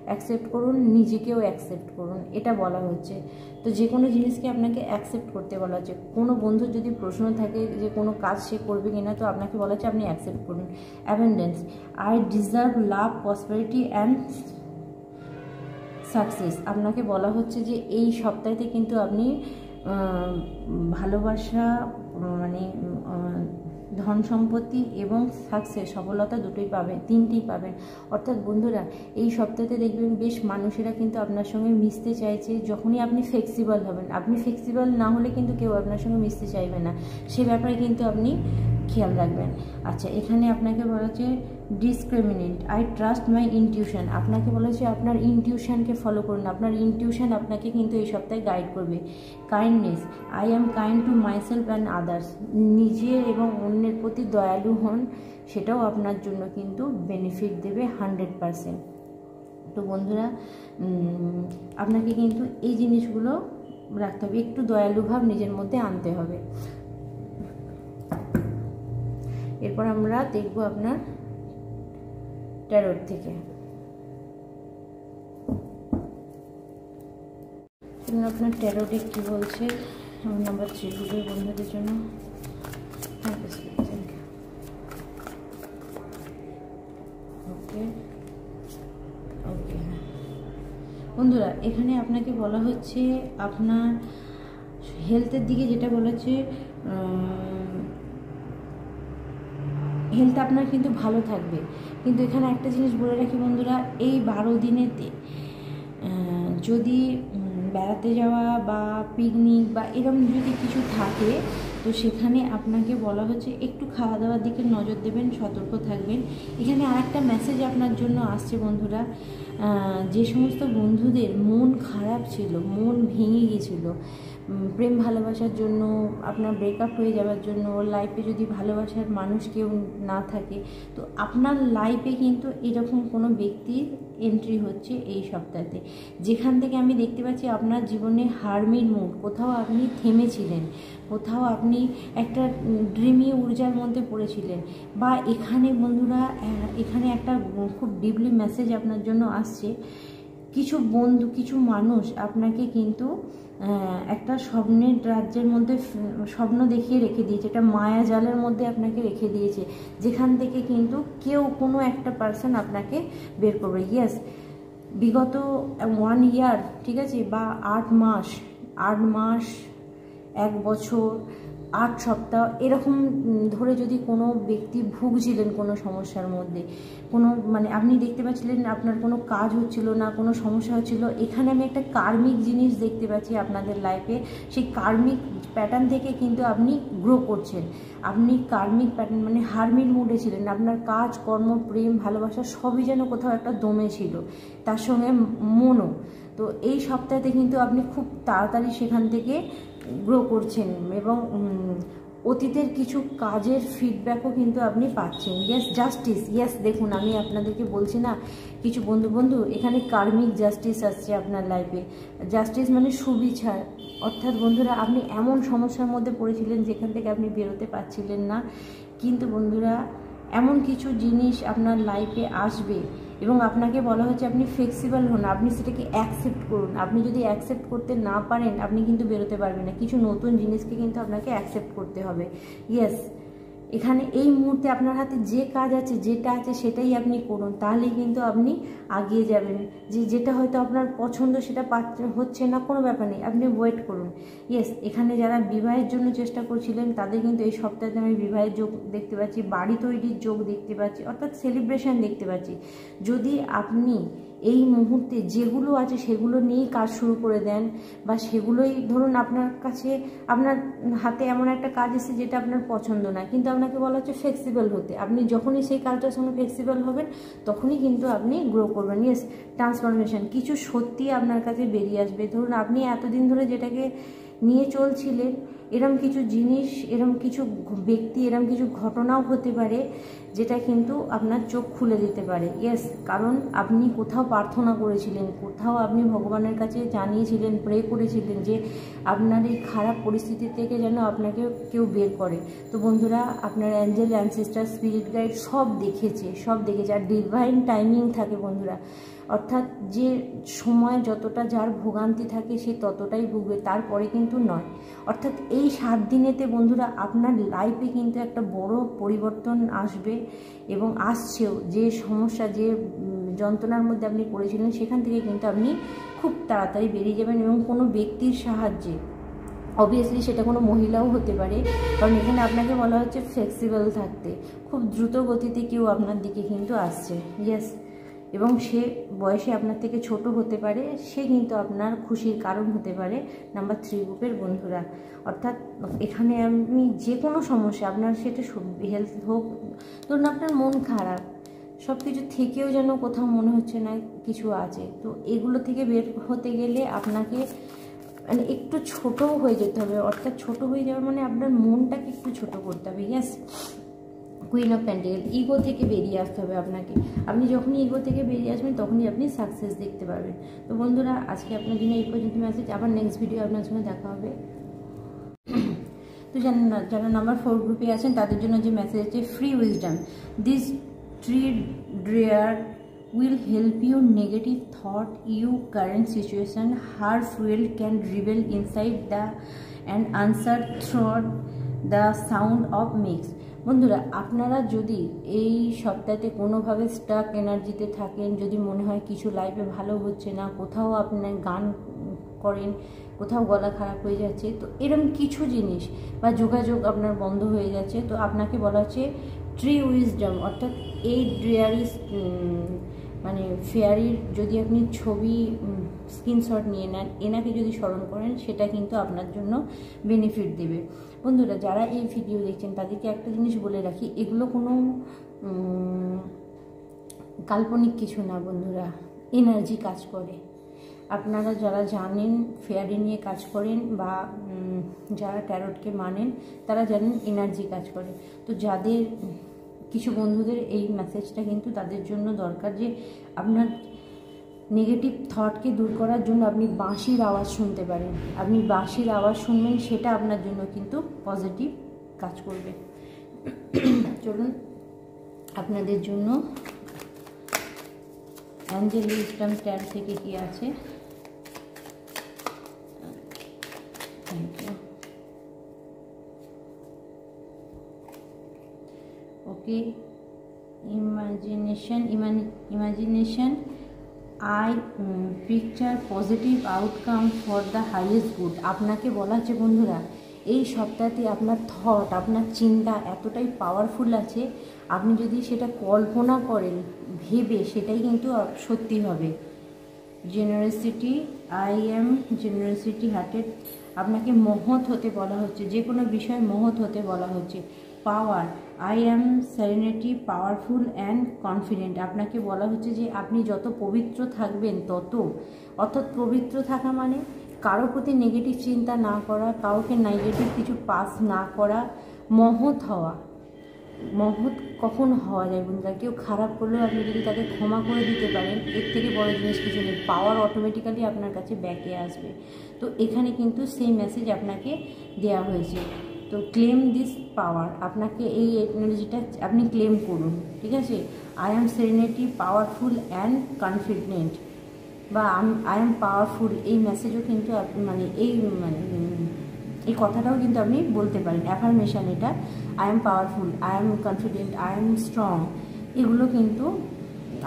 অ্যাকসেপ্ট করুন, নিজেকেও অ্যাকসেপ্ট করুন, এটা বলা হচ্ছে। তো যে কোনো জিনিসকে আপনাকে অ্যাকসেপ্ট করতে বলা হচ্ছে। কোনো বন্ধুর যদি প্রশ্ন থাকে যে কোনো কাজ সে করবে কিনা, তো আপনাকে বলা হচ্ছে আপনি অ্যাকসেপ্ট করুন। Abundance, I deserve love, prosperity and success. আপনাকে বলা হচ্ছে যে এই সপ্তাহে কিন্তু আপনি ভালোবাসা, মানে ধন সম্পত্তি এবং সাকসেস, সফলতা দুটোই পাবেন, 3টি পাবেন। অর্থাৎ বন্ধুরা এই সপ্তাহে দেখবেন বেশ মানুষেরা কিন্তু আপনার সঙ্গে মিশতে চাইছে, যখনই আপনি ফ্লেক্সিবল হবেন। আপনি ফ্লেক্সিবল না হলে কিন্তু কেউ আপনার সঙ্গে মিশতে চাইবে না, সে ব্যাপারে কিন্তু আপনি খেয়াল রাখবেন। আচ্ছা, এখানে আপনাকে বলা হচ্ছে discriminate, I trust my intuition. আপনাকে বলা হচ্ছে আপনার ইনটিউশনকে ফলো করুন, আপনার ইনটিউশন আপনাকে কিন্তু এই সপ্তাহে গাইড করবে। Kindness, I am kind to myself and others. নিজে এবং অন্যের প্রতি দয়ালু হন, সেটাও আপনার জন্য কিন্তু বেনিফিট দেবে 100%। তো বন্ধুরা আপনাকে কিন্তু এই জিনিসগুলো রাখতে হবে, একটু দয়ালু ভাব নিজের মধ্যে আনতে হবে। এরপর আমরা দেখব আপনার ট্যারোট থেকে। আপনার ট্যারোটে কি বলছে নাম্বার 3 গ্রুপের বন্ধুদের জন্য। ওকে ওকে বন্ধুরা, এখানে আপনাকে বলা হচ্ছে আপনার হেলথের দিকে, যেটা বলা হচ্ছে হেলথ আপনার কিন্তু ভালো থাকবে। কিন্তু এখানে একটা জিনিস বলে রাখি বন্ধুরা, এই 12 দিনেতে যদি বেড়াতে যাওয়া বা পিকনিক বা এরকম যদি কিছু থাকে, তো সেখানে আপনাকে বলা হচ্ছে একটু খাওয়া দাওয়ার দিকে নজর দেবেন, সতর্ক থাকবেন। এখানে আরেকটা মেসেজ আপনার জন্য আসছে বন্ধুরা, যে সমস্ত বন্ধুদের মন খারাপ ছিল, মন ভেঙে গিয়েছিল, প্রেম ভালোবাসার জন্য, আপনার ব্রেকআপ হয়ে যাওয়ার জন্য, লাইফে যদি ভালোবাসার মানুষ কেউ না থাকে, তো আপনার লাইফে কিন্তু এরকম কোনো ব্যক্তির এন্ট্রি হচ্ছে এই সপ্তাহে, যেখান থেকে আমি দেখতে পাচ্ছি আপনার জীবনে হারমিট মুড, কোথাও আপনি থেমেছিলেন, কোথাও আপনি একটা ড্রিমি ঊর্জার মধ্যে পড়েছিলেন, বা এখানে বন্ধুরা এখানে একটা খুব ডিপলি মেসেজ আপনার জন্য আসছে। কিছু বন্ধু, কিছু মানুষ আপনাকে কিন্তু একটা স্বপ্নের রাজ্যের মধ্যে স্বপ্ন দেখিয়ে রেখে দিয়েছে, একটা মায়া জালের মধ্যে আপনাকে রেখে দিয়েছে, যেখান থেকে কিন্তু কেউ কোনো একটা পার্সন আপনাকে বের করবে। ইয়েস, বিগত 1 ইয়ার, ঠিক আছে, বা 8 মাস 1 বছর 8 সপ্তাহ এরকম ধরে যদি কোনো ব্যক্তি ভুগছিলেন কোনো সমস্যার মধ্যে, কোনো মানে আপনি দেখতে পাচ্ছিলেন আপনার কোনো কাজ হচ্ছিল না, কোনো সমস্যা হচ্ছিল, এখানে আমি একটা কার্মিক জিনিস দেখতে পাচ্ছি আপনাদের লাইফে। সেই কার্মিক প্যাটার্ন থেকে কিন্তু আপনি গ্রো করছেন। আপনি কার্মিক প্যাটার্ন মানে হারমিট মুডে ছিলেন, আপনার কাজ কর্ম প্রেম ভালোবাসা সবই যেন কোথাও একটা দমে ছিল, তার সঙ্গে মনও। তো এই সপ্তাহে কিন্তু আপনি খুব তাড়াতাড়ি সেখান থেকে গ্রো করছেন, এবং অতীতের কিছু কাজের ফিডব্যাকও কিন্তু আপনি পাচ্ছেন। ইয়েস, জাস্টিস, ইয়েস, দেখুন আমি আপনাদেরকে বলছি না, কিছু বন্ধু এখানে কার্মিক জাস্টিস আসছে আপনার লাইফে। জাস্টিস মানে সুবিচার, অর্থাৎ বন্ধুরা আপনি এমন সমস্যার মধ্যে পড়েছিলেন যেখান থেকে আপনি বেরোতে পারছিলেন না, কিন্তু বন্ধুরা এমন কিছু জিনিস আপনার লাইফে আসবে এবং আপনাকে বলা হচ্ছে আপনি ফ্লেক্সিবল হন, আপনি সেটাকে অ্যাকসেপ্ট করুন। আপনি যদি অ্যাকসেপ্ট করতে না পারেন আপনি কিন্তু বেরোতে পারবেন না, কিছু নতুন জিনিসকে কিন্তু আপনাকে অ্যাকসেপ্ট করতে হবে। ইয়েস, এখানে এই মুহূর্তে আপনার হাতে যে কাজ আছে, যেটা আছে সেটাই আপনি করুন, তাহলেই কিন্তু আপনি আগিয়ে যাবেন। যেটা হয়তো আপনার পছন্দ সেটা হচ্ছে না, কোনো ব্যাপার নেই, আপনি ওয়েট করুন। ইয়েস, এখানে যারা বিবাহের জন্য চেষ্টা করছিলেন তাদের কিন্তু এই সপ্তাহে আমি বিবাহের যোগ দেখতে পাচ্ছি, বাড়ি তৈরির যোগ দেখতে পাচ্ছি, অর্থাৎ সেলিব্রেশন দেখতে পাচ্ছি। যদি আপনি এই মুহূর্তে যেগুলো আছে সেগুলো নিয়েই কাজ শুরু করে দেন, বা সেগুলোই ধরুন আপনার কাছে আপনার হাতে এমন একটা কাজ এসে যেটা আপনার পছন্দ না, কিন্তু আপনাকে বলা হচ্ছে ফ্লেক্সিবল হতে, আপনি যখনই সেই কাজটার সঙ্গে ফ্লেক্সিবল হবেন তখনই কিন্তু আপনি গ্রো করবেন। ইয়েস, ট্রান্সফরমেশন, কিছু সত্যি আপনার কাছে বেরিয়ে আসবে। ধরুন আপনি এতদিন ধরে যেটাকে নিয়ে চলছিলেন, এরম কিছু জিনিস, এরম কিছু ব্যক্তি, এরম কিছু ঘটনাও হতে পারে যেটা কিন্তু আপনার চোখ খুলে দিতে পারে। ইয়েস, কারণ আপনি কোথাও প্রার্থনা করেছিলেন, কোথাও আপনি ভগবানের কাছে জানিয়েছিলেন, প্রে করেছিলেন যে আপনার এই খারাপ পরিস্থিতি থেকে যেন আপনাকে কেউ বের করে। তো বন্ধুরা আপনার অ্যাঞ্জেল, অ্যানসেস্টার, স্পিরিট গাইড সব দেখেছে। আর ডিভাইন টাইমিং থাকে বন্ধুরা, অর্থাৎ যে সময় যতটা যার ভোগান্তি থাকে সে ততটাই ভুগবে, তারপরে কিন্তু নয়। অর্থাৎ এই 7 দিনেতে বন্ধুরা আপনার লাইফে কিন্তু একটা বড় পরিবর্তন আসবে, এবং আসছেও। যে সমস্যা, যে যন্ত্রণার মধ্যে আপনি পড়েছিলেন সেখান থেকে কিন্তু আপনি খুব তাড়াতাড়ি বেরিয়ে যাবেন, এবং কোনো ব্যক্তির সাহায্যে, অবভিয়াসলি সেটা কোনো মহিলাও হতে পারে, কারণ এখানে আপনাকে বলা হচ্ছে ফ্লেক্সিবল থাকতে। খুব দ্রুত গতিতে কেউ আপনার দিকে কিন্তু আসছে। ইয়েস, এবং সে বয়সে আপনার থেকে ছোট হতে পারে, সে কিন্তু আপনার খুশির কারণ হতে পারে। নাম্বার 3 গ্রুপের বন্ধুরা, অর্থাৎ এখানে আমি যে কোনো সমস্যা আপনার, সেটা হেলথ হোক, ধরুন আপনার মন খারাপ, সব কিছু থেকেও যেন কোথাও মনে হচ্ছে না কিছু আছে, তো এগুলো থেকে বের হতে গেলে আপনাকে মানে একটু ছোটও হয়ে যেতে হবে। অর্থাৎ ছোট হয়ে যাবে মানে আপনার মনটাকে একটু ছোট করতে হবে। ইয়েস, কুইন অফ প্যান্টেল, ইগো থেকে বেরিয়ে আসতে হবে আপনাকে। আপনি যখনই ইগো থেকে বেরিয়ে আসবেন তখনই আপনি সাকসেস দেখতে পারবেন। তো বন্ধুরা আজকে আপনার জন্য এই পর্যন্ত মেসেজ, আবার নেক্সট ভিডিও আপনার সঙ্গে দেখা হবে। তো যারা নাম্বার 4 গ্রুপে আছেন তাদের জন্য যে মেসেজ আছে, free wisdom, this tree dryer will help you negative thought you current situation, her fuel can reveal inside the and answer through the sound of mix। বন্ধুরা আপনারা যদি এই সপ্তাহে কোনোভাবে স্টাক এনার্জিতে থাকেন, যদি মনে হয় কিছু লাইফে ভালো হচ্ছে না, কোথাও আপনার গান করেন, কোথাও গলা খারাপ হয়ে যাচ্ছে, তো এরকম কিছু জিনিস বা যোগাযোগ আপনার বন্ধ হয়ে যাচ্ছে, তো আপনাকে বলা হচ্ছে ট্রি উইজডম, অর্থাৎ এই ড্রেয়ারিস মানে ফেয়ারির যদি আপনি ছবি স্ক্রিনশট নিয়ে নেন, এনাকে যদি স্মরণ করেন, সেটা কিন্তু আপনার জন্য বেনিফিট দেবে। বন্ধুরা যারা এই ভিডিও দেখছেন তাদেরকে একটা জিনিস বলে রাখি, এগুলো কোনো কাল্পনিক কিছু না বন্ধুরা, এনার্জি কাজ করে। আপনারা যারা জানেন ফেয়ারি নিয়ে কাজ করেন বা যারা ট্যারোটকে মানেন তারা জানেন এনার্জি কাজ করে। তো যাদের কিছু বন্ধুদের এই মেসেজটা কিন্তু তাদের জন্য দরকার, যে আপনার নেগেটিভ থটকে দূর করার জন্য আপনি বাঁশির আওয়াজ শুনতে পারেন। আপনি বাঁশির আওয়াজ শুনবেন, সেটা আপনার জন্য কিন্তু পজিটিভ কাজ করবে। চলুন আপনাদের জন্য অ্যাঞ্জেল উইজডম ট্যারো থেকে কি আছে। Thank you. Okay, imagination I picture positive outcome for the highest good. আপনাকে বলা হচ্ছে বন্ধুরা, এই সপ্তাহতে আপনার থট, আপনার চিন্তা এতটাই পাওয়ারফুল আছে, আপনি যদি সেটা কল্পনা করেন ভেবে, সেটাই কিন্তু সত্যি হবে। Generosity, I am generosity hearted, আপনাকে মহৎ হতে বলা হচ্ছে, যে কোনো বিষয়ে মহৎ হতে বলা হচ্ছে। Power, I am serenity powerful and confident, আপনাকে বলা হচ্ছে যে আপনি যত পবিত্র থাকবেন তত, অর্থাৎ পবিত্র থাকা মানে কারো প্রতি নেগেটিভ চিন্তা না করা, কাউকে নেগেটিভ কিছু পাস না করা, মহৎ হওয়া। মহৎ কখন হওয়া যায় বন্ধুরা? কেউ খারাপ করলেও আপনি যদি তাকে ক্ষমা করে দিতে পারেন, এর থেকে বড় জিনিস কিছু নেই। পাওয়ার অটোমেটিক্যালি আপনার কাছে ব্যাকে আসবে। তো এখানে কিন্তু সেই মেসেজ আপনাকে দেওয়া হয়েছে। তো ক্লেম দিস পাওয়ার, আপনাকে এই এনার্জিটা আপনি ক্লেম করুন, ঠিক আছে? I am serenity powerful and confident, বা আই এম পাওয়ারফুল, এই মেসেজও কিন্তু মানে এই কথাটাও কিন্তু আপনি বলতে পারেন। অ্যাফার্মেশন এটা, I am powerful, I am confident, I am strong, এগুলো কিন্তু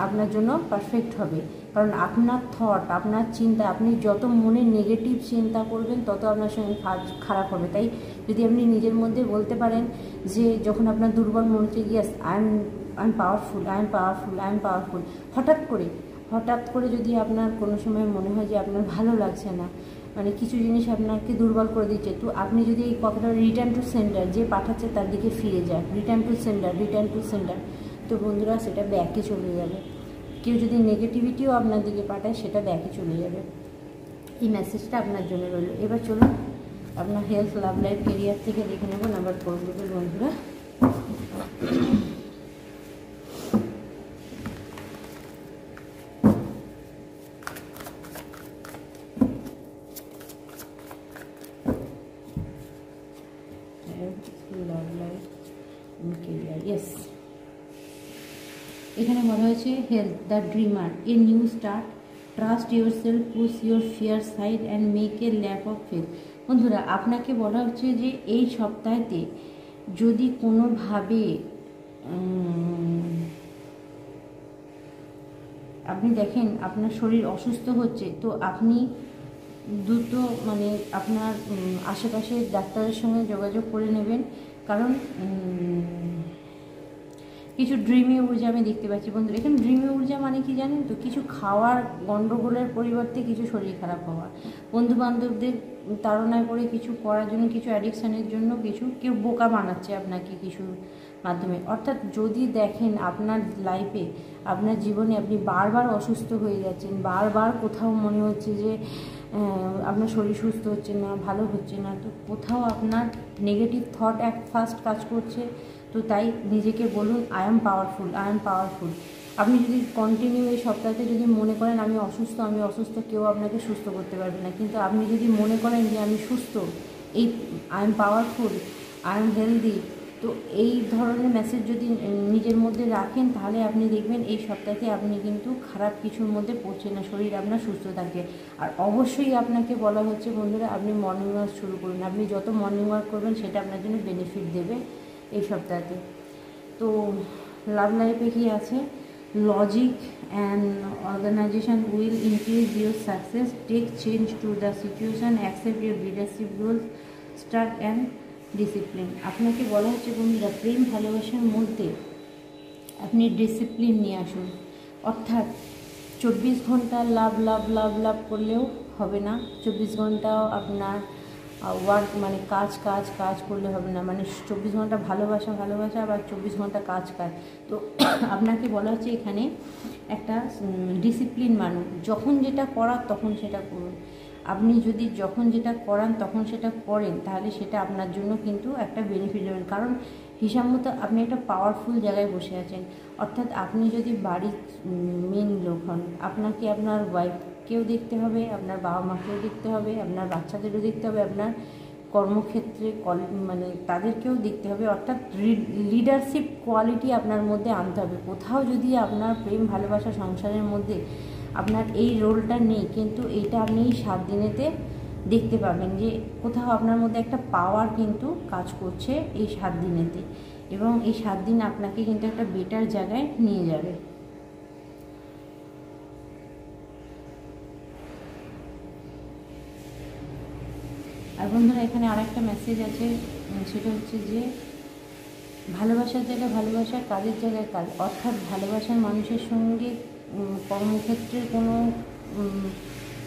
আপনার জন্য পারফেক্ট হবে। কারণ আপনার থট, আপনার চিন্তা, আপনি যত মনে নেগেটিভ চিন্তা করবেন তত আপনার সঙ্গে খারাপ হবে। তাই যদি আপনি নিজের মধ্যে বলতে পারেন যে, যখন আপনার দুর্বল মনে হচ্ছে, yes I am powerful, I am powerful, I am powerful, হঠাৎ করে যদি আপনার কোনো সময় মনে হয় যে আপনার ভালো লাগছে না, মানে কিছু জিনিস আপনাকে দুর্বল করে দিচ্ছে, তো আপনি যদি এই কথাটা রিটার্ন টু সেন্ডার, যে পাঠাচ্ছে তার দিকে ফিরে যান, রিটার্ন টু সেন্ডার, তো বন্ধুরা সেটা ব্যাকে চলে যাবে। কেউ যদি নেগেটিভিটিও আপনার দিকে পাঠায়, সেটা ব্যাকে চলে যাবে। এই মেসেজটা আপনার জন্য রইল। এবার চলুন আপনার হেলথ, লাভ লাইফ, কেরিয়ার থেকে দেখে নেব নাম্বার 4 গ্রুপের বন্ধুরা। লাভ লাইফ, কেরিয়ার, ইয়েস। এখানে বলা হয়েছে health, the dreamer, A new start, trust yourself, push your fear side and make a leap of faith. বন্ধুরা আপনাকে বলা হচ্ছে যে এই সপ্তাহেতে যদি কোনোভাবে আপনি দেখেন আপনার শরীর অসুস্থ হচ্ছে, তো আপনি দ্রুত মানে আপনার আশেপাশে ডাক্তারের সঙ্গে যোগাযোগ করে নেবেন। কারণ কিছু ড্রিমি ঊর্জা আমি দেখতে পাচ্ছি বন্ধুরা। এখানে ড্রিমি ঊর্জা মানে কি জানেন তো? কিছু খাওয়ার গণ্ডগোলের পরিবর্তে কিছু শরীর খারাপ হওয়া, বন্ধুবান্ধবদের তাড়নায় পড়ে কিছু করার জন্য, কিছু অ্যাডিকশানের জন্য কেউ বোকা বানাচ্ছে আপনাকে কিছুর মাধ্যমে। অর্থাৎ যদি দেখেন আপনার লাইফে, আপনার জীবনে আপনি বারবার অসুস্থ হয়ে যাচ্ছেন, বারবার কোথাও মনে হচ্ছে যে আপনার শরীর সুস্থ হচ্ছে না, ভালো হচ্ছে না, তো কোথাও আপনার নেগেটিভ থট ফার্স্ট কাজ করছে। তো তাই নিজেকে বলুন, I am powerful, I am powerful. আপনি যদি কন্টিনিউ এই সপ্তাহে যদি মনে করেন আমি অসুস্থ, কেউ আপনাকে সুস্থ করতে পারবে না। কিন্তু আপনি যদি মনে করেন যে আমি সুস্থ, এই I am powerful, I am healthy, তো এই ধরনের মেসেজ যদি নিজের মধ্যে রাখেন, তাহলে আপনি দেখবেন এই সপ্তাহে আপনি কিন্তু খারাপ কিছুর মধ্যে পড়ছে না, শরীর আপনার সুস্থ থাকবে। আর অবশ্যই আপনাকে বলা হচ্ছে বন্ধুরা, আপনি মর্নিং ওয়াক শুরু করুন। আপনি যত মর্নিং ওয়াক করবেন সেটা আপনার জন্য বেনিফিট দেবে এই সপ্তাহতে। তো লাভ লাইফে কি আছে? Logic and organization will increase your success, take change to the situation, accept your leadership roles, start and discipline. আপনাকে বলা হচ্ছে বন্ধুরা, প্রেম ভালোবাসার মধ্যে আপনি ডিসিপ্লিন নিয়ে আসুন। অর্থাৎ 24 ঘন্টা লাভ করলেও হবে না, 24 ঘন্টাও আপনার ওয়ার্ক মানে কাজ কাজ কাজ করলে হবে না, মানে 24 ঘন্টা ভালোবাসা ভালোবাসা আবার 24 ঘন্টা কাজ কাজ। তো আপনাকে বলা হচ্ছে এখানে একটা ডিসিপ্লিন মানুষ, যখন যেটা করার তখন সেটা করুন। আপনি যদি যখন যেটা করান তখন সেটা করেন, তাহলে সেটা আপনার জন্য কিন্তু একটা বেনিফিট হবে। কারণ হিসাব মতো আপনি একটা পাওয়ারফুল জায়গায় বসে আছেন, অর্থাৎ আপনি যদি বাড়ির মেন লোক হন, আপনাকে আপনার ওয়াইফকেও দেখতে হবে, আপনার বাবা মাকেও দেখতে হবে, আপনার বাচ্চাদেরও দেখতে হবে, আপনার কর্মক্ষেত্রে মানে তাদেরকেও দেখতে হবে, অর্থাৎ লিডারশিপ কোয়ালিটি আপনার মধ্যে আনতে হবে। কোথাও যদি আপনার প্রেম ভালোবাসা সংসারের মধ্যে আপনার এই রোলটা নেই, কিন্তু এইটা আপনি এই 7 দিনেতে দেখতে পাবেন যে কোথাও আপনার মধ্যে একটা পাওয়ার কিন্তু কাজ করছে এই 7 দিনেতে, এবং এই 7 দিন আপনাকে কিন্তু একটা বেটার জায়গায় নিয়ে যাবে। আর বন্ধুরা এখানে আরেকটা মেসেজ আছে, সেটা হচ্ছে যে ভালোবাসার জায়গায় ভালোবাসা, কাজের জায়গায় কাজ, অর্থাৎ ভালোবাসার মানুষের সঙ্গে কর্মক্ষেত্রের কোনো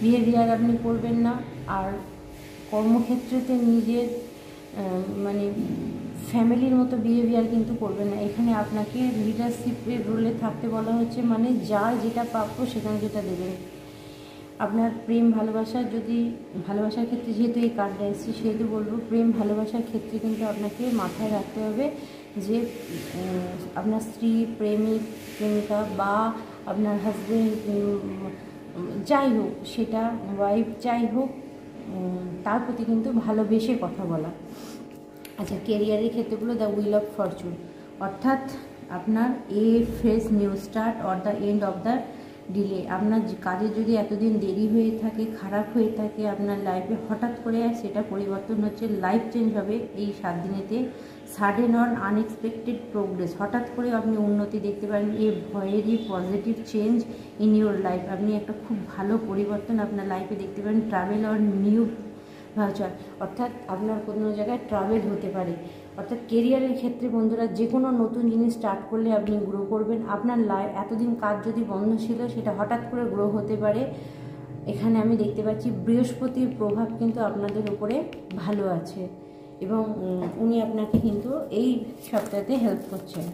বিহেভিয়ার আপনি করবেন না, আর কর্মক্ষেত্রেতে নিজের মানে ফ্যামিলির মতো বিহেভিয়ার কিন্তু করবেন না। এখানে আপনাকে লিডারশিপের রোলে থাকতে বলা হচ্ছে, মানে যার যেটা প্রাপ্য সেখানে যেটা দেবেন। আপনার প্রেম ভালোবাসার যদি ভালোবাসার ক্ষেত্রে যেহেতু এই কার্ডটা এসেছে, সেহেতু বলবো প্রেম ভালোবাসার ক্ষেত্রে কিন্তু আপনাকে মাথায় রাখতে হবে যে আপনার স্ত্রী, প্রেমিক প্রেমিকা বা আপনার হাজব্যান্ড যাই হোক, সেটা ওয়াইফ যাই হোক, তার প্রতি কিন্তু ভালোবেসে কথা বলা। আচ্ছা, কেরিয়ারের ক্ষেত্রগুলো দ্য হুইল অফ ফরচুন, অর্থাৎ আপনার এ fresh new start or the end of the delay. আপনার কাজে যদি এতদিন দেরি হয়ে থাকে, খারাপ হয়ে থাকে আপনার লাইফে, হঠাৎ করে সেটা পরিবর্তন হচ্ছে, লাইফ চেঞ্জ হবে এই 7 দিনেতে। সাডেন অন আনএক্সপেক্টেড প্রোগ্রেস, হঠাৎ করে আপনি উন্নতি দেখতে পারেন। এ ভয়েরই positive change in your life, আপনি একটা খুব ভালো পরিবর্তন আপনার লাইফে দেখতে পারেন। ট্রাভেল অর নিউ ভাউচার, অর্থাৎ আপনার কোনো জায়গায় ট্রাভেল হতে পারে। অর্থাৎ কেরিয়ারের ক্ষেত্রে বন্ধুরা যে কোনো নতুন জিনিস স্টার্ট করলে আপনি গ্রো করবেন। আপনার এতদিন কাজ যদি বন্ধ ছিল, সেটা হঠাৎ করে গ্রো হতে পারে। এখানে আমি দেখতে পাচ্ছি বৃহস্পতির প্রভাব কিন্তু আপনাদের উপরে ভালো আছে, এবং উনি আপনাকে কিন্তু এই সপ্তাহে হেল্প করছেন।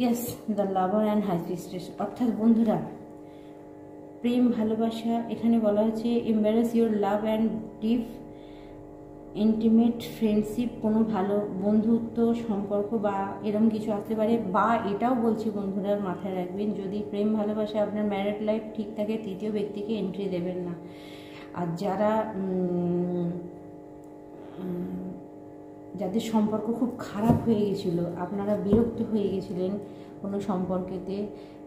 Yes, the lover and high priestess, অর্থাৎ বন্ধুরা প্রেম ভালোবাসা এখানে বলা হচ্ছে embrace your love and deep intimate friendship, কোনো ভালো বন্ধুত্ব সম্পর্ক বা এরকম কিছু আসতে পারে। বা এটাও বলছি বন্ধুরা মাথায় রাখবেন, যদি প্রেম ভালোবাসা আপনার ম্যারিড লাইফ ঠিক থাকে, তৃতীয় ব্যক্তিকে এন্ট্রি দেবেন না। আর যাদের সম্পর্ক খুব খারাপ হয়ে গেছিলো, আপনারা বিরক্ত হয়ে গেছিলেন কোনো সম্পর্কেতে,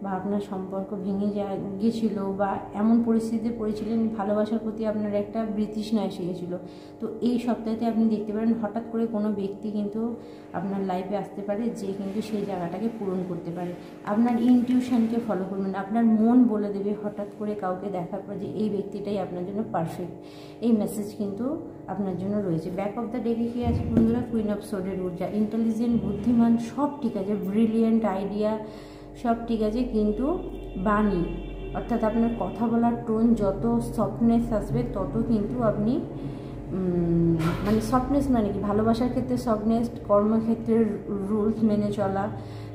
বা আপনার সম্পর্ক ভেঙে গেছিলো, বা এমন পরিস্থিতিতে পড়েছিলেন ভালোবাসার প্রতি আপনার একটা বিতৃষ্ণা এসে গেছিলো, তো এই সপ্তাহে আপনি দেখতে পারেন হঠাৎ করে কোনো ব্যক্তি কিন্তু আপনার লাইফে আসতে পারে, যে কিন্তু সেই জায়গাটাকে পূরণ করতে পারে। আপনার ইনটিউশনকে ফলো করবেন, আপনার মন বলে দেবে হঠাৎ করে কাউকে দেখার পর যে এই ব্যক্তিটাই আপনার জন্য পারফেক্ট। এই মেসেজ কিন্তু আপনার জন্য রয়েছে। ব্যাক অফ দ্য ডেকে কি আছে বন্ধুরা? কুইন অফ সোডের ঊর্জা, ইন্টেলিজেন্ট, বুদ্ধিমান, সব ঠিক আছে, ব্রিলিয়েন্ট আইডিয়া সব ঠিক আছে, কিন্তু বাণী অর্থাৎ আপনার কথা বলার টোন যত সফটনেস আসবে, তত কিন্তু আপনি মানে সফটনেস মানে কি, ভালোবাসার ক্ষেত্রে সফটনেস, কর্মক্ষেত্রের রুলস মেনে চলা,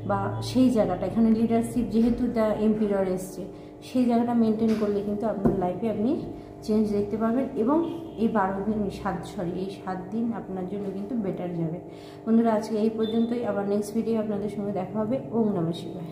বা সেই জায়গাটা এখানে লিডারশিপ যেহেতু দ্য এম্পিরার এসছে, সেই জায়গাটা মেনটেন করলে কিন্তু আপনার লাইফে আপনি চেঞ্জ দেখতে পাবেন। এবং এই 7 দিন আপনার জন্য কিন্তু বেটার যাবে। বন্ধুরা আজকে এই পর্যন্তই, আবার নেক্সট ভিডিও আপনাদের সঙ্গে দেখা হবে। ওম নমঃ শিবায়।